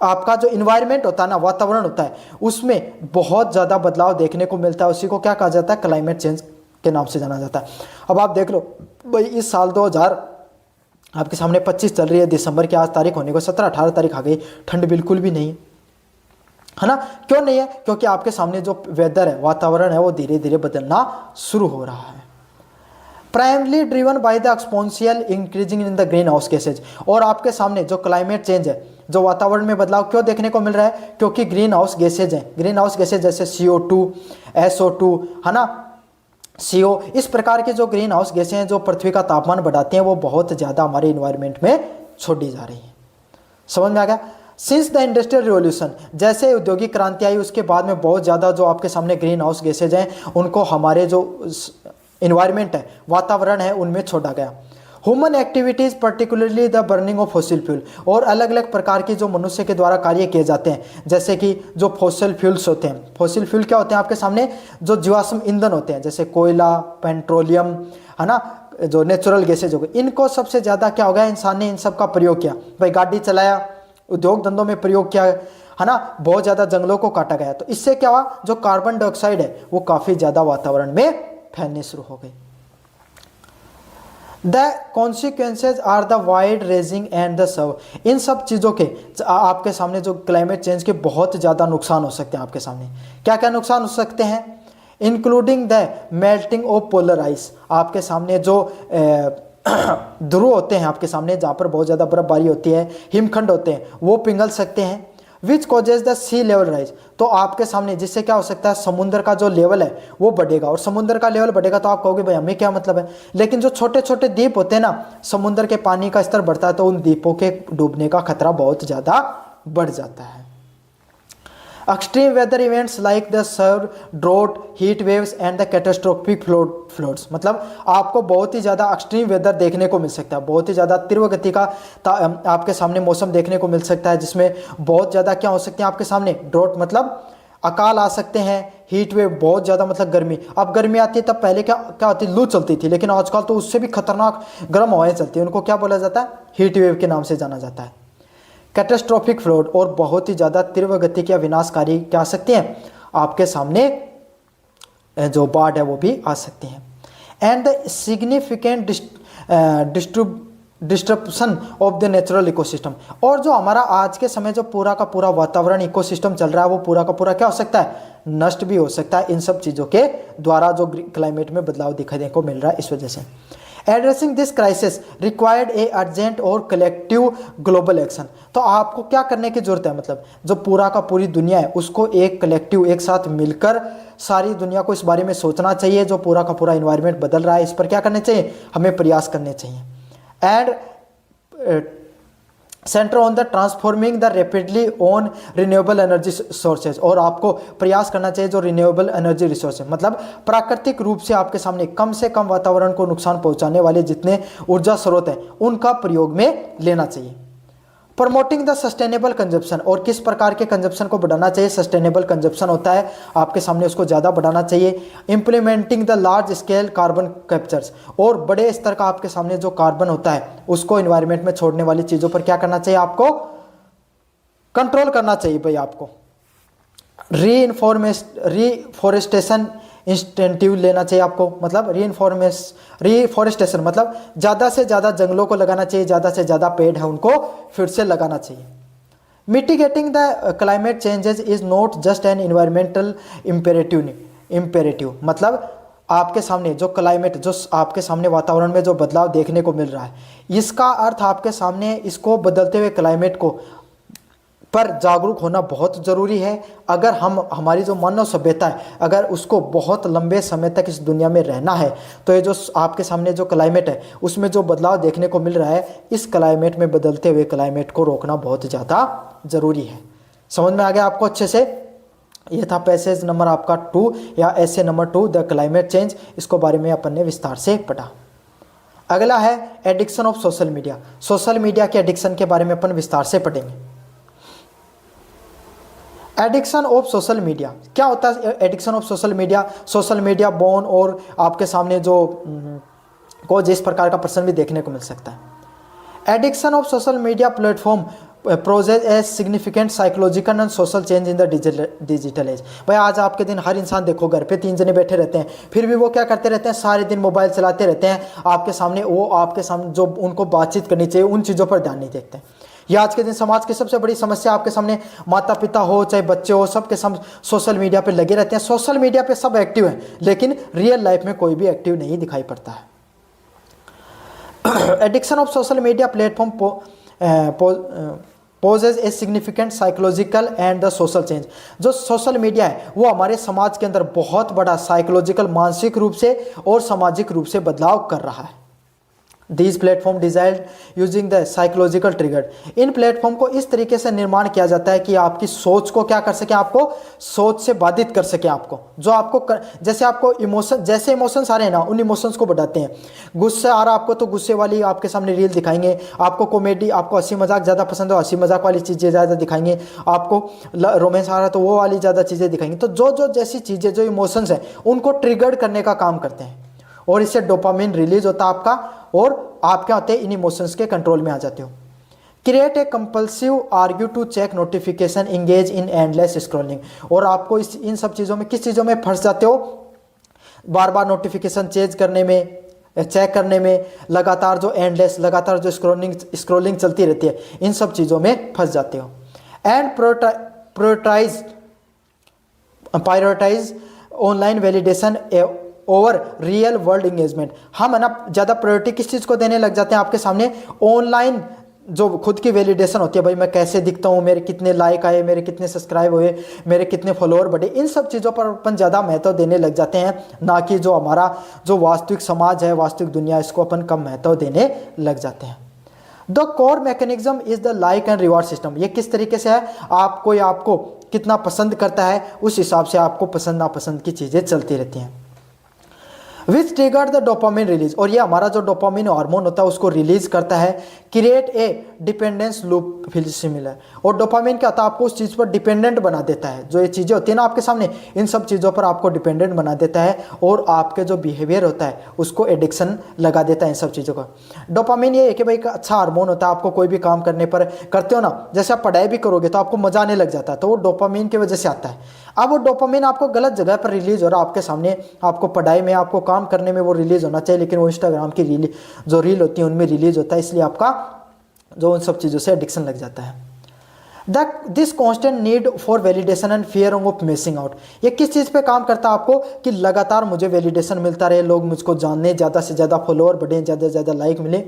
S1: आपका जो इन्वायरमेंट होता है ना, वातावरण होता है, उसमें बहुत ज़्यादा बदलाव देखने को मिलता है। उसी को क्या कहा जाता है, क्लाइमेट चेंज के नाम से जाना जाता है। अब आप देख लो भाई, इस साल 2000 आपके सामने 25 चल रही है, दिसंबर की आज तारीख होने को 17-18 तारीख आ गई, ठंड बिल्कुल भी नहीं है ना। क्यों नहीं है? क्योंकि आपके सामने जो वेदर है, वातावरण है, वो धीरे धीरे बदलना शुरू हो रहा है। Primarily driven by the exponential increasing in the green house gases. और आपके सामने जो क्लाइमेट चेंज है, जो वातावरण में बदलाव क्यों देखने को मिल रहा है? क्योंकि ग्रीन हाउस गैसेज हैं। ग्रीन हाउस गैसेज जैसे CO2, SO2 है ना, CO, इस प्रकार के जो ग्रीन हाउस गैसें हैं जो पृथ्वी का तापमान बढ़ाते हैं, वो बहुत ज़्यादा हमारे इन्वायरमेंट में छोड़ी जा रही हैं। समझ में आ गया? सिंस द इंडस्ट्रियल रिवॉल्यूशन, जैसे औद्योगिक क्रांति आई उसके बाद में बहुत ज़्यादा जो आपके सामने ग्रीन हाउस गैसेज हैं, उनको हमारे जो इन्वायरमेंट है, वातावरण है, उनमें छोड़ा गया। Human activities particularly the burning of fossil fuel, और अलग अलग प्रकार की जो मनुष्य के द्वारा कार्य किए जाते हैं, जैसे कि जो फॉसिल फ्यूल्स होते हैं। फॉसिल फ्यूल क्या होते हैं? आपके सामने जो जीवाश्म ईंधन होते हैं, जैसे कोयला, पेट्रोलियम है ना, जो नेचुरल गैसेज हो गए, इनको सबसे ज़्यादा क्या हो गया, इंसान ने इन सब का प्रयोग किया। भाई गाड़ी चलाया, उद्योग धंधों में प्रयोग किया है ना, बहुत ज़्यादा जंगलों को काटा गया। तो इससे क्या हुआ, जो कार्बन डाइऑक्साइड है वो काफ़ी ज़्यादा वातावरण में फैलने शुरू हो गई। The consequences are the wide raging and the serve. इन सब चीज़ों के आपके सामने जो क्लाइमेट चेंज के बहुत ज़्यादा नुकसान हो सकते हैं। आपके सामने क्या क्या नुकसान हो सकते हैं? Including the melting of polar ice. आपके सामने जो ध्रुव होते हैं, आपके सामने जहाँ पर बहुत ज़्यादा बर्फबारी होती है, हिमखंड होते हैं, वो पिघल सकते हैं। Which causes the sea level rise. तो आपके सामने जिससे क्या हो सकता है, समुद्र का जो लेवल है वो बढ़ेगा। और समुद्र का लेवल बढ़ेगा तो आप कहोगे भाई हमें क्या मतलब है, लेकिन जो छोटे छोटे द्वीप होते हैं ना, समुद्र के पानी का स्तर बढ़ता है तो उन द्वीपों के डूबने का खतरा बहुत ज़्यादा बढ़ जाता है। Extreme weather events like the severe, drought, heat waves and the catastrophic floods. मतलब आपको बहुत ही ज़्यादा एक्सट्रीम वेदर देखने को मिल सकता है, बहुत ही ज़्यादा तीव्र गति का आपके सामने मौसम देखने को मिल सकता है, जिसमें बहुत ज़्यादा क्या हो सकते हैं आपके सामने, ड्रॉट मतलब अकाल आ सकते हैं, हीट वेव बहुत ज़्यादा मतलब गर्मी। अब गर्मी आती है तब पहले क्या क्या होती, लू चलती थी, लेकिन आजकल तो उससे भी खतरनाक गर्म हवाएं चलती हैं, उनको क्या बोला जाता है, हीट वेव के नाम से जाना जाता है। कैटास्ट्रोफिक फ्लड, और बहुत ही ज़्यादा तीव्र गति के विनाशकारी क्या आ सकती हैं आपके सामने, जो बाढ़ है वो भी आ सकती हैं। And the significant disruption of the natural ecosystem. और जो हमारा आज के समय जो पूरा का पूरा वातावरण इकोसिस्टम चल रहा है, वो पूरा का पूरा क्या हो सकता है, नष्ट भी हो सकता है इन सब चीज़ों के द्वारा, जो क्लाइमेट में बदलाव दिखाने को मिल रहा है इस वजह से। Addressing this crisis required A urgent और कलेक्टिव ग्लोबल एक्शन। तो आपको क्या करने की जरूरत है, मतलब जो पूरा का पूरी दुनिया है उसको एक कलेक्टिव, एक साथ मिलकर सारी दुनिया को इस बारे में सोचना चाहिए। जो पूरा का पूरा इन्वायरमेंट बदल रहा है, इस पर क्या करने चाहिए, हमें प्रयास करने चाहिए। And centre on the transforming the rapidly on renewable energy sources. और आपको प्रयास करना चाहिए जो रिन्यूएबल एनर्जी रिसोर्स है, मतलब प्राकृतिक रूप से आपके सामने कम से कम वातावरण को नुकसान पहुंचाने वाले जितने ऊर्जा स्रोत हैं उनका प्रयोग में लेना चाहिए। प्रमोटिंग द सस्टेनेबल कंजप्शन, और किस प्रकार के कंजप्शन को बढ़ाना चाहिए, सस्टेनेबल कंजप्शन होता है आपके सामने, उसको ज़्यादा बढ़ाना चाहिए। Implementing the large scale carbon captures, और बड़े स्तर का आपके सामने जो कार्बन होता है उसको इन्वायरमेंट में छोड़ने वाली चीज़ों पर क्या करना चाहिए, आपको कंट्रोल करना चाहिए भाई। आपको रीफॉरेस्टेशन इंस्टेंटिव लेना चाहिए आपको, मतलब रीफॉरेस्टेशन मतलब ज़्यादा से ज़्यादा जंगलों को लगाना चाहिए, ज़्यादा से ज़्यादा पेड़ है उनको फिर से लगाना चाहिए। Mitigating the climate changes is not just an environmental imperative, मतलब आपके सामने जो क्लाइमेट, जो आपके सामने वातावरण में जो बदलाव देखने को मिल रहा है, इसका अर्थ आपके सामने इसको बदलते हुए क्लाइमेट को पर जागरूक होना बहुत ज़रूरी है। अगर हमारी जो मानव सभ्यता है, अगर उसको बहुत लंबे समय तक इस दुनिया में रहना है, तो ये जो आपके सामने जो क्लाइमेट है उसमें जो बदलाव देखने को मिल रहा है, इस क्लाइमेट में बदलते हुए क्लाइमेट को रोकना बहुत ज़्यादा ज़रूरी है। समझ में आ गया आपको अच्छे से? ये था पैसेज नंबर आपका 2 या ऐसे नंबर 2 द क्लाइमेट चेंज। इसको बारे में अपन ने विस्तार से पढ़ा। अगला है addiction of social media. Social media के एडिक्शन के बारे में अपन विस्तार से पढ़ेंगे। एडिक्शन ऑफ सोशल मीडिया क्या होता है? Addiction of social media bone, और आपके सामने जो को जिस प्रकार का प्रश्न भी देखने को मिल सकता है। Addiction of social media platform poses a significant psychological and social change in the digital age. भाई आज आपके दिन हर इंसान देखो घर पे 3 जने बैठे रहते हैं, फिर भी वो क्या करते रहते हैं, सारे दिन मोबाइल चलाते रहते हैं आपके सामने, वो आपके सामने जो उनको बातचीत करनी चाहिए उन चीज़ों पर ध्यान नहीं देते। ये आज के दिन समाज की सबसे बड़ी समस्या आपके सामने, माता पिता हो चाहे बच्चे हो, सबके सोशल मीडिया पे लगे रहते हैं। सोशल मीडिया पे सब एक्टिव हैं, लेकिन रियल लाइफ में कोई भी एक्टिव नहीं दिखाई पड़ता है। Addiction of social media platform poses a significant psychological and the social change. जो सोशल मीडिया है वो हमारे समाज के अंदर बहुत बड़ा साइकोलॉजिकल, मानसिक रूप से और सामाजिक रूप से बदलाव कर रहा है। These platform designed using the psychological trigger। In platform को इस तरीके से निर्माण किया जाता है कि आपकी सोच को क्या कर सके, आपको सोच से बाधित कर सके, आपको जो आपको जैसे आपको इमोशन, जैसे इमोशंस आ रहे हैं ना उन इमोशंस को बढ़ाते हैं। गुस्सा आ रहा आपको तो गुस्से वाली आपके सामने रील दिखाएंगे, आपको कॉमेडी, आपको हंसी मजाक ज़्यादा पसंद हो हंसी मजाक वाली चीज़ें ज़्यादा दिखाएंगे, आपको रोमांस आ रहा है तो वो वाली ज़्यादा चीज़ें दिखाएंगे। तो जो जो जैसी चीज़ें, जो इमोशंस हैं उनको ट्रिगर करने का काम करते हैं और इससे डोपामिन रिलीज होता है आपका, और आप क्या होते हैं, इन इमोशंस के कंट्रोल में आ जाते हो। Create a compulsive urge to check notification, engage in endless scrolling. और आपको इन सब चीज़ों में, किस चीज़ों में फंस जाते हो, बार बार नोटिफिकेशन चेंज करने में, चेक करने में, लगातार जो एंडलेस, लगातार जो स्क्रॉलिंग चलती रहती है, इन सब चीज़ों में फंस जाते हो। And prioritise online validation over real world engagement. हम है ना ज़्यादा प्रायोरिटी किस चीज़ को देने लग जाते हैं, आपके सामने ऑनलाइन जो खुद की वैलिडेशन होती है, भाई मैं कैसे दिखता हूँ, मेरे कितने लाइक आए, मेरे कितने सब्सक्राइब हुए, मेरे कितने फॉलोअर बढ़े, इन सब चीज़ों पर अपन ज़्यादा महत्व देने लग जाते हैं, ना कि जो हमारा जो वास्तविक समाज है, वास्तविक दुनिया, इसको अपन कम महत्व देने लग जाते हैं। The core mechanism is the like and reward system. ये किस तरीके से है, आपको कितना पसंद करता है उस हिसाब से आपको पसंद नापसंद की चीज़ें चलती रहती हैं। विच ट्रिगर द डोपामिन रिलीज, और ये हमारा जो डोपामिन हार्मोन होता है उसको रिलीज करता है। Create a dependence loop feel similar, और डोपामिन क्या होता है, आपको उस चीज़ पर डिपेंडेंट बना देता है। जो ये चीज़ें होती है ना आपके सामने, इन सब चीज़ों पर आपको डिपेंडेंट बना देता है और आपके जो बिहेवियर होता है उसको एडिक्शन लगा देता है इन सब चीज़ों का। डोपामिन ये है कि भाई एक अच्छा हार्मोन होता है, आपको कोई भी काम करने पर करते हो ना, जैसे आप पढ़ाई भी करोगे तो आपको मजा आने लग जाता है, तो वो डोपामिन की वजह से आता है। अब वो डोपामिन आपको गलत जगह पर रिलीज हो रहा है आपके सामने, आपको पढ़ाई में, आपको काम करने में वो रिलीज होना चाहिए, लेकिन वो इंस्टाग्राम की रील होती है उनमें रिलीज होता है, इसलिए आपका जो उन सब चीज़ों से एडिक्शन लग जाता है। This constant need for validation and fear of missing out. ये किस चीज़ पे काम करता है आपको, कि लगातार मुझे वैलिडेशन मिलता रहे, लोग मुझको जाने, ज़्यादा से ज़्यादा फॉलोअर बढ़े, ज़्यादा से ज़्यादा लाइक मिले।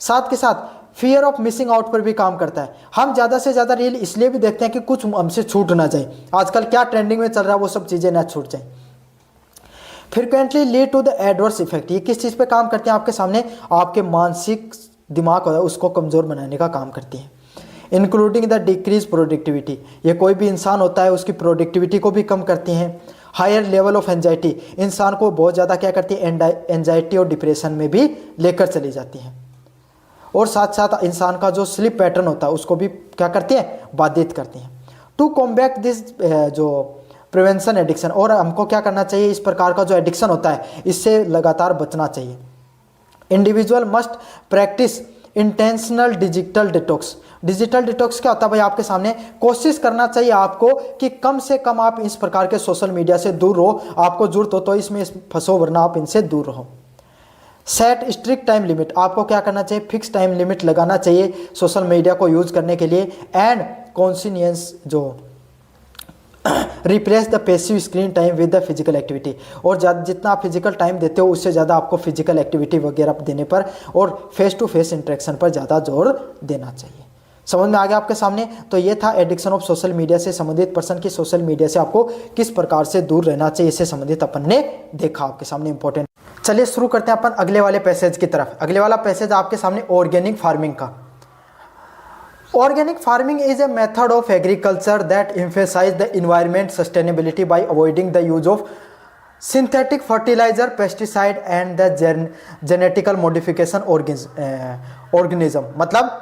S1: साथ के साथ फियर ऑफ मिसिंग आउट पर भी काम करता है। हम ज़्यादा से ज़्यादा रील इसलिए भी देखते हैं कि कुछ हमसे छूट ना जाए, आजकल क्या ट्रेंडिंग में चल रहा है वो सब चीज़ें ना छूट जाए। Frequently lead to the adverse effect. ये किस चीज़ पे काम करते हैं आपके सामने, आपके मानसिक दिमाग है उसको कमज़ोर बनाने का काम करती है। इंक्लूडिंग द डिक्रीज प्रोडक्टिविटी, ये कोई भी इंसान होता है उसकी प्रोडक्टिविटी को भी कम करती हैं। हायर लेवल ऑफ एंजाइटी, इंसान को बहुत ज़्यादा क्या करती है, एंजाइटी और डिप्रेशन में भी लेकर चली जाती है। और साथ साथ इंसान का जो स्लीप पैटर्न होता है उसको भी क्या करती है, बाधित करती हैं। टू कॉम्बैट दिस जो प्रिवेंशन एडिक्शन, और हमको क्या करना चाहिए, इस प्रकार का जो एडिक्शन होता है इससे लगातार बचना चाहिए। Individual must practice intentional digital detox. Digital detox क्या होता है भाई, आपके सामने कोशिश करना चाहिए आपको कि कम से कम आप इस प्रकार के सोशल मीडिया से दूर रहो, आपको जरूरत हो तो इसमें फंसो, वरना आप इनसे दूर रहो। सेट स्ट्रिक्ट टाइम लिमिट, आपको क्या करना चाहिए, फिक्स टाइम लिमिट लगाना चाहिए सोशल मीडिया को यूज करने के लिए। एंड कॉन्सिनियंस जो replace the passive screen time with the physical activity, और जितना आप फिजिकल टाइम देते हो उससे ज़्यादा आपको फिजिकल एक्टिविटी वगैरह देने पर और फेस टू फेस इंटरेक्शन पर ज़्यादा जोर देना चाहिए। समझ में आ गया आपके सामने। तो ये था एडिक्शन ऑफ सोशल मीडिया से संबंधित पर्सन की, सोशल मीडिया से आपको किस प्रकार से दूर रहना चाहिए, इससे संबंधित अपन ने देखा आपके सामने इंपॉर्टेंट। चलिए शुरू करते हैं अपन अगले वाले पैसेज की तरफ। अगले वाला पैसेज आपके सामने ऑर्गेनिक फार्मिंग का। Organic farming is a method of agriculture that emphasizes the environment sustainability by avoiding the use of synthetic fertilizer, pesticide and the genetical modification organism। मतलब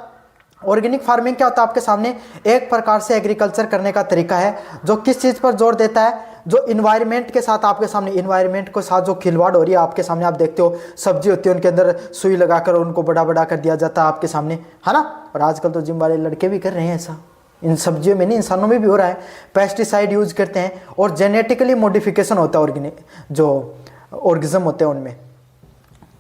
S1: ऑर्गेनिक फार्मिंग क्या होता है आपके सामने, एक प्रकार से एग्रीकल्चर करने का तरीका है जो किस चीज़ पर जोर देता है,
S2: जो इन्वायरमेंट के साथ आपके सामने, इन्वायरमेंट के साथ जो खिलवाड़ हो रही है आपके सामने, आप देखते हो सब्जी होती है उनके अंदर सुई लगाकर उनको बड़ा बड़ा कर दिया जाता है आपके सामने, है ना। और आजकल तो जिम वाले लड़के भी कर रहे हैं ऐसा, इन सब्जियों में नहीं इंसानों में भी हो रहा है। पेस्टिसाइड यूज करते हैं और जेनेटिकली मॉडिफिकेशन होता है जो ऑर्गेनिज्म होते हैं उनमें,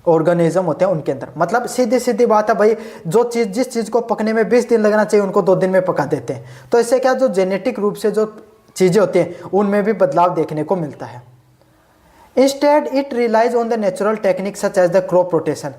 S2: ऑर्गेनिज्म होते हैं उनके अंदर। मतलब सीधी सीधी बात है भाई, जो चीज़ जिस चीज़ को पकने में 20 दिन लगना चाहिए उनको 2 दिन में पका देते हैं। तो इससे क्या, जो जेनेटिक रूप से जो चीज़ें होती हैं उनमें भी बदलाव देखने को मिलता है। Instead it relies on the natural technique such as the crop rotation.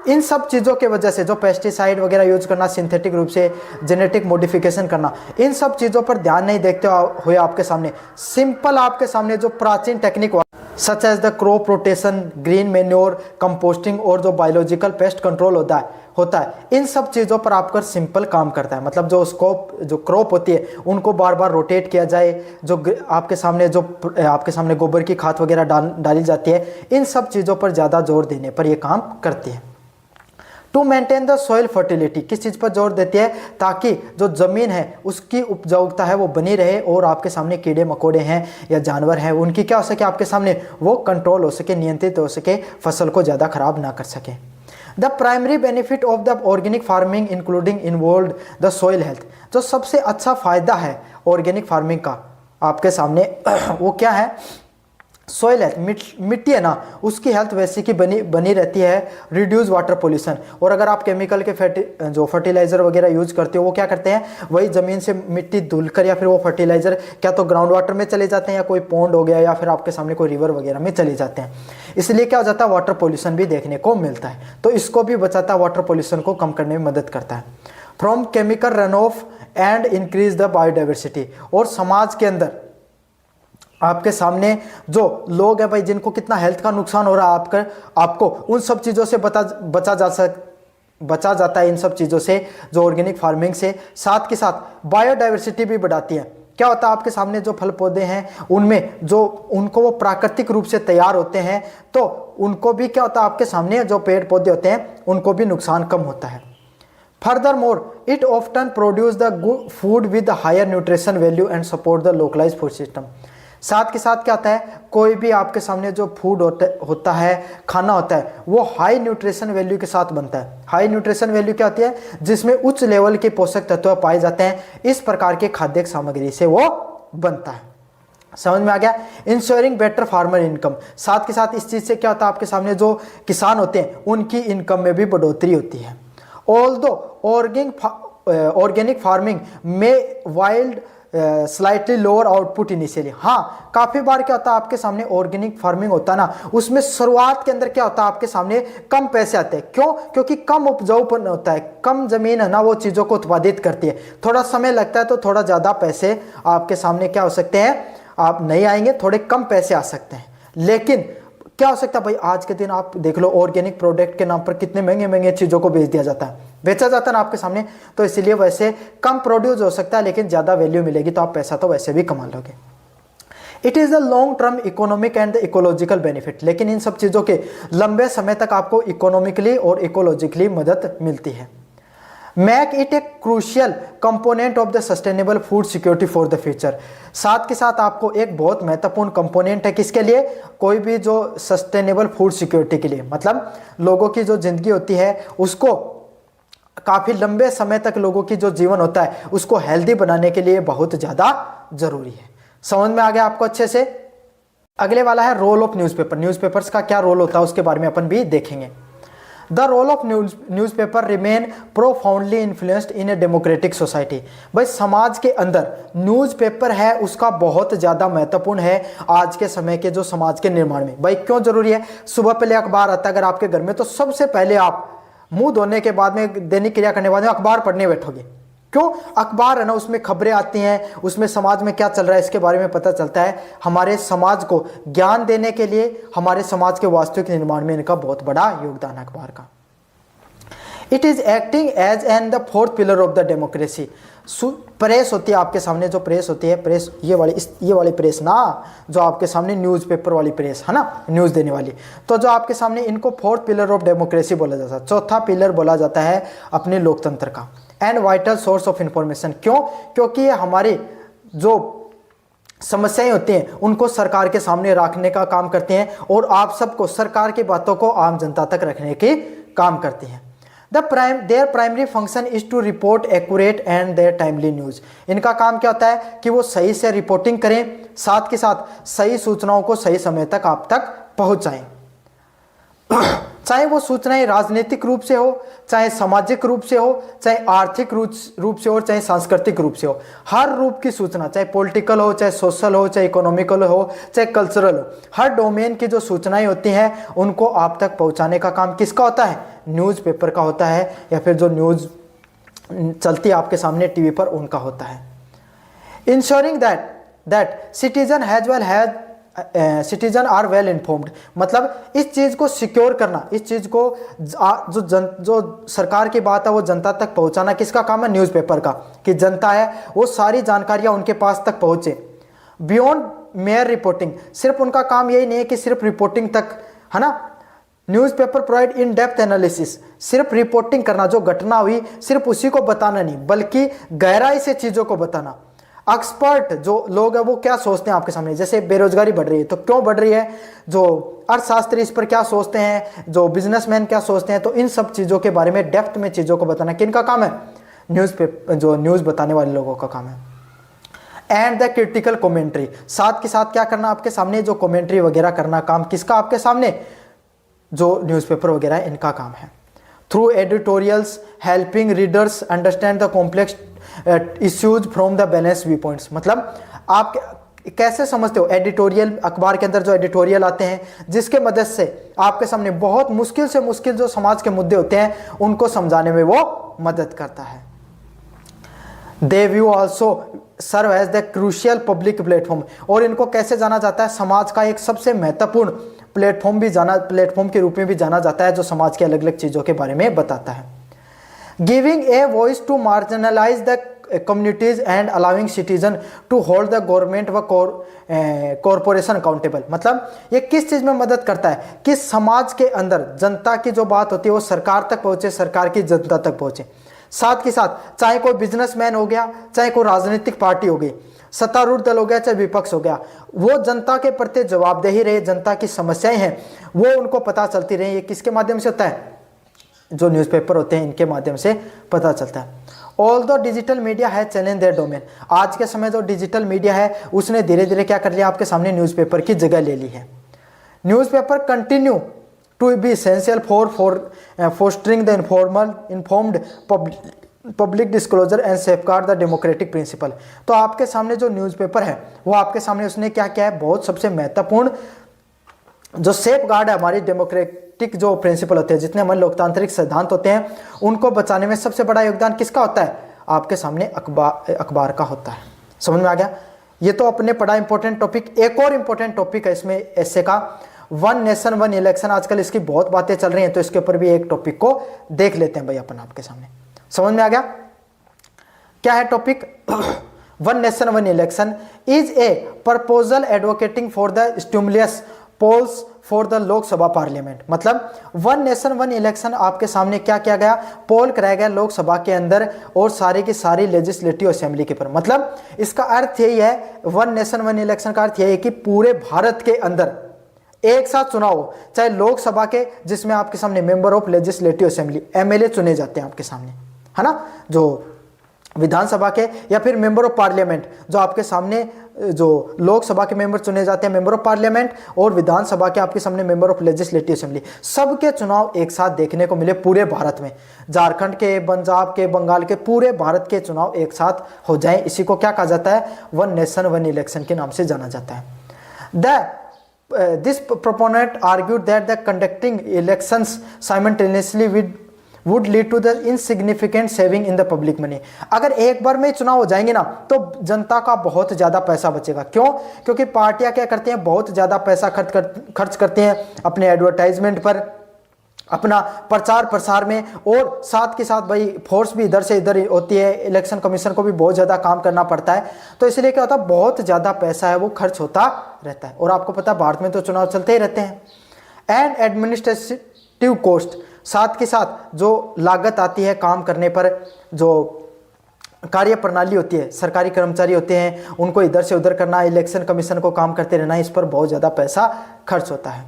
S2: इन सब चीज़ों के वजह से, जो पेस्टिसाइड वगैरह यूज करना, सिंथेटिक रूप से जेनेटिक मॉडिफिकेशन करना, इन सब चीज़ों पर ध्यान नहीं देखते हुए आपके सामने सिंपल आपके सामने जो प्राचीन technique such as the crop rotation, green manure, composting और जो बायोलॉजिकल पेस्ट कंट्रोल होता है, इन सब चीज़ों पर आपका सिंपल काम करता है। मतलब जो क्रॉप होती है उनको बार बार रोटेट किया जाए, जो आपके सामने गोबर की खाद वगैरह डाली जाती है, इन सब चीज़ों पर ज़्यादा जोर देने पर ये काम करती है। To maintain the soil fertility, किस चीज़ पर जोर देती है, ताकि जो ज़मीन है उसकी उपजाऊता है वो बनी रहे और आपके सामने कीड़े मकोड़े हैं या जानवर हैं उनकी क्या हो सके, आपके सामने वो कंट्रोल हो सके, नियंत्रित हो सके, फसल को ज़्यादा खराब ना कर सके। The primary benefit of the organic farming including involve the soil health. जो सबसे अच्छा फायदा है ऑर्गेनिक फार्मिंग का आपके सामने वो क्या है, सॉइल हेल्थ, मिट्टी है ना उसकी हेल्थ वैसी की बनी रहती है। रिड्यूस वाटर पोल्यूशन, और अगर आप केमिकल के जो फर्टिलाइजर वगैरह यूज करते हो वो क्या करते हैं, वही ज़मीन से मिट्टी धुलकर या फिर वो फर्टिलाइजर क्या तो ग्राउंड वाटर में चले जाते हैं या कोई पॉन्ड हो गया या फिर आपके सामने कोई रिवर वगैरह में चले जाते हैं। इसलिए क्या हो जाता है, वाटर पोल्यूशन भी देखने को मिलता है। तो इसको भी बचाता है, वाटर पोल्यूशन को कम करने में मदद करता है। From chemical run of and increase the biodiversity, और समाज के अंदर आपके सामने जो लोग हैं भाई जिनको कितना हेल्थ का नुकसान हो रहा है आपको उन सब चीज़ों से बचा जाता है, इन सब चीज़ों से जो ऑर्गेनिक फार्मिंग से। साथ के साथ बायोडाइवर्सिटी भी बढ़ाती है। क्या होता है, आपके सामने जो फल पौधे हैं उनमें जो उनको वो प्राकृतिक रूप से तैयार होते हैं तो उनको भी क्या होता है, आपके सामने जो पेड़ पौधे होते हैं उनको भी नुकसान कम होता है। Furthermore it often produce the food with higher nutrition value and support the localised food system. साथ के साथ क्या होता है, कोई भी आपके सामने जो फूड होता है, खाना होता है, वो हाई न्यूट्रिशन वैल्यू के साथ बनता है। हाई न्यूट्रिशन वैल्यू क्या होती है, जिसमें उच्च लेवल के पोषक तत्व पाए जाते हैं, इस प्रकार के खाद्य सामग्री से वो बनता है। समझ में आ गया। इंश्योरिंग बेटर फार्मर इनकम, साथ के साथ इस चीज़ से क्या होता है, आपके सामने जो किसान होते हैं उनकी इनकम में भी बढ़ोतरी होती है। ऑल्दो ऑर्गेनिक फार्मिंग में wild slightly lower output initially. हाँ, काफ़ी बार क्या होता है, आपके सामने ऑर्गेनिक फार्मिंग होता है ना, उसमें शुरुआत के अंदर क्या होता है, आपके सामने कम पैसे आते हैं। क्यों? क्योंकि कम उपजाऊपन होता है, कम जमीन है ना वो चीज़ों को उत्पादित करती है। थोड़ा समय लगता है तो थोड़ा ज़्यादा पैसे आपके सामने क्या हो सकते हैं, आप नहीं आएंगे, थोड़े कम पैसे आ सकते हैं। लेकिन क्या हो सकता है भाई, आज के दिन आप देख लो ऑर्गेनिक प्रोडक्ट के नाम पर कितने महंगे महंगे चीज़ों को बेच दिया जाता है, बेचा जाता है ना आपके सामने। तो इसीलिए वैसे कम प्रोड्यूस हो सकता है लेकिन ज़्यादा वैल्यू मिलेगी, तो आप पैसा तो वैसे भी कमा लोगे। It is the long term economic and the ecological benefit, लेकिन इन सब चीज़ों के लंबे समय तक आपको इकोनॉमिकली और इकोलॉजिकली मदद मिलती है। Make it a crucial component of the sustainable food security for the future, साथ के साथ आपको एक बहुत महत्वपूर्ण कंपोनेंट है, किसके लिए, कोई भी जो सस्टेनेबल फूड सिक्योरिटी के लिए, मतलब लोगों की जो जिंदगी होती है उसको काफ़ी लंबे समय तक लोगों की जो जीवन होता है उसको हेल्दी बनाने के लिए बहुत ज़्यादा ज़रूरी है। समझ में आ गया आपको अच्छे से। अगले वाला है रोल ऑफ न्यूज़पेपर। न्यूज़पेपर्स का क्या रोल होता है उसके बारे में अपन भी देखेंगे। The role of newspaper remain profoundly influenced in a democratic society. भाई समाज के अंदर न्यूज़पेपर है उसका बहुत ज़्यादा महत्वपूर्ण है आज के समय के जो समाज के निर्माण में। भाई क्यों जरूरी है, सुबह पहले अखबार आता है अगर आपके घर में, तो सबसे पहले आप मुंह धोने के बाद में, दैनिक क्रिया करने के बाद में अखबार पढ़ने बैठोगे। क्यों? अखबार है ना, उसमें खबरें आती हैं, उसमें समाज में क्या चल रहा है इसके बारे में पता चलता है। हमारे समाज को ज्ञान देने के लिए, हमारे समाज के वास्तविक निर्माण में इनका बहुत बड़ा योगदान है अखबार का। It is acting as an the fourth pillar of the democracy. Press होती है आपके सामने, जो प्रेस होती है, प्रेस ये वाली प्रेस ना, जो आपके सामने न्यूज़पेपर वाली प्रेस है ना, न्यूज़ देने वाली, तो जो आपके सामने इनको फोर्थ पिलर ऑफ डेमोक्रेसी बोला जाता है, चौथा पिलर बोला जाता है अपने लोकतंत्र का। And vital source of information, क्यों? क्योंकि ये हमारी जो समस्याएं होती हैं उनको सरकार के सामने रखने का काम करते हैं और आप सबको सरकार की बातों को आम जनता तक रखने के काम करते हैं। Their primary function is to report accurate and their timely news. इनका काम क्या होता है कि वो सही से रिपोर्टिंग करें, साथ के साथ सही सूचनाओं को सही समय तक आप तक पहुंचाएं। चाहे वो सूचनाएं राजनीतिक रूप से हो, चाहे सामाजिक रूप से हो, चाहे आर्थिक रूप से हो, चाहे सांस्कृतिक रूप से हो, हर रूप की सूचना, चाहे पॉलिटिकल हो, चाहे सोशल हो, चाहे इकोनॉमिकल हो, चाहे कल्चरल हो, हर डोमेन की जो सूचनाएं होती हैं उनको आप तक पहुंचाने का काम किसका होता है? न्यूज़पेपर का होता है, या फिर जो न्यूज़ चलती है आपके सामने टीवी पर उनका होता है। Ensuring that citizen are well informed, मतलब इस चीज़ को सिक्योर करना, इस चीज़ को जो सरकार की बात है वो जनता तक पहुंचाना किसका काम है? न्यूज़पेपर का, कि जनता है वो सारी जानकारियां उनके पास तक पहुंचे। बियॉन्ड मेयर रिपोर्टिंग, सिर्फ उनका काम यही नहीं है कि सिर्फ रिपोर्टिंग तक, है ना। Newspaper provide in depth analysis, सिर्फ रिपोर्टिंग करना, जो घटना हुई सिर्फ उसी को बताना नहीं बल्कि गहराई से चीज़ों को बताना। एक्सपर्ट जो लोग हैं वो क्या सोचते हैं आपके सामने, जैसे बेरोजगारी बढ़ रही है तो क्यों बढ़ रही है, जो अर्थशास्त्री इस पर क्या सोचते हैं, जो बिजनेसमैन क्या सोचते हैं, तो इन सब चीज़ों के बारे में डेप्थ में चीज़ों को बताना किनका काम है? न्यूज़पेपर, जो न्यूज़ बताने वाले लोगों का काम है। एंड द क्रिटिकल कमेंट्री, साथ के साथ क्या करना आपके सामने, जो कमेंट्री वगैरह करना काम किसका आपके सामने? जो न्यूज़पेपर वगैरह है इनका काम है। Through editorials helping readers understand the complex issues from the balance view points, मतलब आप कैसे समझते हो? एडिटोरियल, अखबार के अंदर जो एडिटोरियल आते हैं जिसके मदद से आपके सामने बहुत मुश्किल से मुश्किल जो समाज के मुद्दे होते हैं उनको समझाने में वो मदद करता है। They view also serve as the crucial public platform, और इनको कैसे जाना जाता है? समाज का एक सबसे महत्वपूर्ण प्लेटफॉर्म के रूप में भी जाना जाता है, जो समाज की अलग अलग चीज़ों के बारे में बताता है। Giving a voice to marginalise the communities and allowing citizen to hold the government व कॉरपोरेशन अकाउंटेबल, मतलब ये किस चीज़ में मदद करता है कि समाज के अंदर जनता की जो बात होती है वो सरकार तक पहुँचे, सरकार की जनता तक पहुँचे। साथ के साथ चाहे कोई बिजनेसमैन हो गया, चाहे कोई राजनीतिक पार्टी हो गई, सत्तारूढ़ दल हो गया, चाहे विपक्ष हो गया, वो जनता के प्रति जवाबदेही रहे, जनता की समस्याएं हैं वो उनको पता चलती रहे। ये किसके माध्यम से होता है? जो न्यूज़पेपर होते हैं इनके माध्यम से पता चलता है। ऑल दो डिजिटल मीडिया है चैलेंज देयर डोमेन, आज के समय जो डिजिटल मीडिया है उसने धीरे धीरे क्या कर लिया? आपके सामने न्यूज़पेपर की जगह ले ली है। Newspaper continue to be essential for fostering the informed public disclosure and safeguard the democratic principle. तो आपके सामने जो न्यूज़पेपर है वो आपके सामने उसने क्या किया है? बहुत सबसे महत्वपूर्ण जो सेफगार्ड है, हमारी डेमोक्रेटिक जो प्रिंसिपल होते हैं, जितने हमारे लोकतांत्रिक सिद्धांत होते हैं उनको बचाने में सबसे बड़ा योगदान किसका होता है? आपके सामने अखबार का होता है। समझ में आ गया? ये तो अपने पढ़ा इंपॉर्टेंट टॉपिक। एक और इंपॉर्टेंट टॉपिक है इसमें ऐसे का, वन नेशन वन इलेक्शन, आजकल इसकी बहुत बातें चल रही हैं तो इसके ऊपर भी एक टॉपिक को देख लेते हैं भाई अपन आपके सामने। समझ में आ गया? क्या है topic? One nation one election is a proposal advocating for the stimulus polls for the Lok Sabha parliament, मतलब वन नेशन वन इलेक्शन आपके सामने क्या किया गया? पोल कराया गया लोकसभा के अंदर और सारी की सारी लेजिस्लेटिव असेंबली के पर। मतलब इसका अर्थ यही है, वन नेशन वन इलेक्शन का अर्थ यही है कि पूरे भारत के अंदर एक साथ चुनाव हो, चाहे लोकसभा के जिसमें आपके सामने member of legislative assembly MLA चुने जाते हैं आपके सामने, है ना, जो विधानसभा के, या फिर मेंबर ऑफ पार्लियामेंट जो आपके सामने जो लोकसभा के मेंबर चुने जाते हैं मेंबर ऑफ पार्लियामेंट, और विधानसभा के आपके सामने मेंबर ऑफ लेजिस्लेटिव असेंबली, सबके चुनाव एक साथ देखने को मिले पूरे भारत में। झारखंड के, पंजाब के, बंगाल के, पूरे भारत के चुनाव एक साथ हो जाएं, इसी को क्या कहा जाता है? वन नेशन वन इलेक्शन के नाम से जाना जाता है। This proponent argued that the conducting elections simultaneously would lead to the insignificant saving in the public money। अगर एक बार में चुनाव हो जाएंगे ना तो जनता का बहुत ज़्यादा पैसा बचेगा। क्यों? क्योंकि पार्टियां क्या करती हैं? बहुत ज़्यादा पैसा खर्च करते हैं अपने एडवर्टाइजमेंट पर, अपना प्रचार प्रसार में, और साथ के साथ भाई फोर्स भी इधर से इधर होती है, इलेक्शन कमीशन को भी बहुत ज़्यादा काम करना पड़ता है, तो इसलिए क्या होता है? बहुत ज़्यादा पैसा है वो खर्च होता रहता है। और आपको पता है भारत में तो चुनाव चलते ही रहते हैं। एंड एडमिनिस्ट्रेटिव कॉस्ट, साथ के साथ जो लागत आती है काम करने पर, जो कार्य प्रणाली होती है, सरकारी कर्मचारी होते हैं, उनको इधर से उधर करना, इलेक्शन कमीशन को काम करते रहना, इस पर बहुत ज़्यादा पैसा खर्च होता है।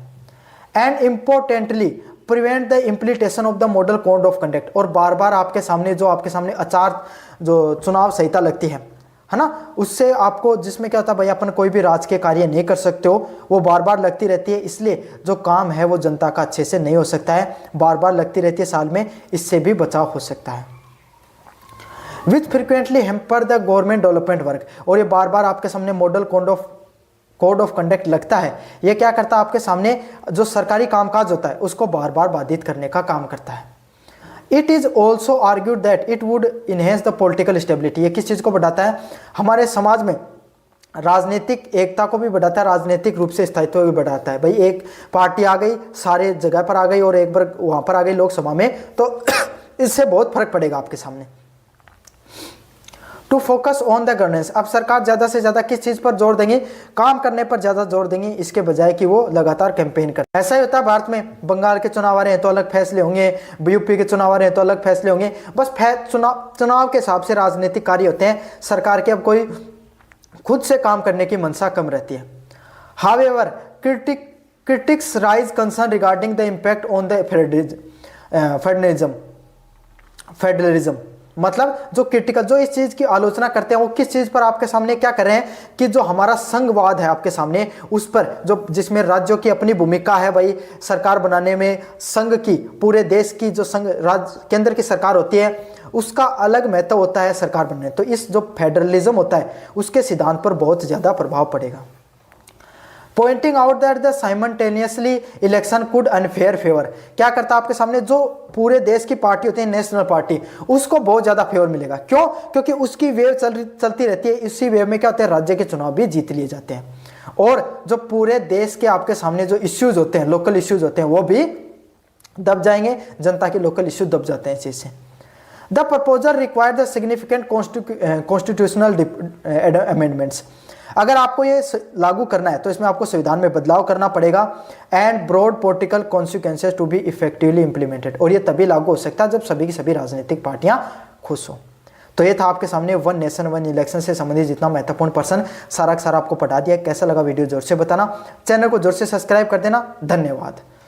S2: And importantly prevent the implementation of the model code of conduct. और बार बार आपके सामने आचार जो चुनाव संहिता लगती है ना, उससे आपको, जिसमें क्या होता है भाई अपन कोई भी राजकीय कार्य नहीं कर सकते हो, वो बार बार लगती रहती है, इसलिए जो काम है वो जनता का अच्छे से नहीं हो सकता है, बार बार लगती रहती है साल में, इससे भी बचाव हो सकता है। Which frequently hamper the government development work. और ये बार बार आपके सामने मॉडल कोड ऑफ कंडक्ट लगता है, ये क्या करता है आपके सामने जो सरकारी कामकाज होता है उसको बार बार बाधित करने का काम करता है। It is also argued that it would enhance the political stability. ये किस चीज़ को बढ़ाता है? हमारे समाज में राजनीतिक एकता को भी बढ़ाता है, राजनीतिक रूप से स्थायित्व भी बढ़ाता है। भाई एक पार्टी आ गई, सारे जगह पर आ गई और एक बार वहाँ पर आ गई लोकसभा में, तो इससे बहुत फर्क पड़ेगा आपके सामने। To focus on the governance. अब सरकार ज़्यादा से ज़्यादा किस चीज़ पर जोर देंगे? काम करने पर ज़्यादा जोर देंगे, इसके बजाय कि वो लगातार कैंपेन करें। ऐसा ही होता है भारत में, बंगाल के चुनाव आ रहे हैं तो अलग फैसले होंगे, यूपी के चुनाव आ रहे हैं तो अलग फैसले होंगे, बस चुनाव के हिसाब से राजनीतिक कार्य होते हैं। सरकार के अब कोई खुद से काम करने की मंशा कम रहती है। However critics raise concern regarding the impact on the federalism. मतलब जो क्रिटिकल, जो इस चीज़ की आलोचना करते हैं, वो किस चीज़ पर आपके सामने क्या कर रहे हैं कि जो हमारा संघवाद है आपके सामने, उस पर जो जिसमें राज्यों की अपनी भूमिका है भाई सरकार बनाने में, संघ की, पूरे देश की जो केंद्र की सरकार होती है उसका अलग महत्व होता है सरकार बनने। तो इस जो फेडरलिज्म होता है उसके सिद्धांत पर बहुत ज़्यादा प्रभाव पड़ेगा। Pointing out that the simultaneously election could unfair favour. क्या करता है आपके सामने, जो पूरे देश की पार्टी होती है नेशनल पार्टी, उसको बहुत ज़्यादा फेवर मिलेगा। क्यों? क्योंकि उसकी वेव चलती रहती है, इसी वेव में क्या होता है, राज्य के चुनाव भी जीत लिए जाते हैं। और जो पूरे देश के आपके सामने जो इश्यूज होते हैं, लोकल इश्यूज होते हैं, वो भी दब जाएंगे, जनता के लोकल इश्यू दब जाते हैं इस चीज़ से। The proposal require the significant constitutional amendments. अगर आपको ये लागू करना है तो इसमें आपको संविधान में बदलाव करना पड़ेगा। And broad political consequences to be effectively implemented. और ये तभी लागू हो सकता है जब सभी की सभी राजनीतिक पार्टियां खुश हो। तो ये था आपके सामने वन नेशन वन इलेक्शन से संबंधित जितना महत्वपूर्ण पर्सन सारा का सारा आपको पढ़ा दिया। कैसा लगा वीडियो जोर से बताना, चैनल को जोर से सब्सक्राइब कर देना। धन्यवाद।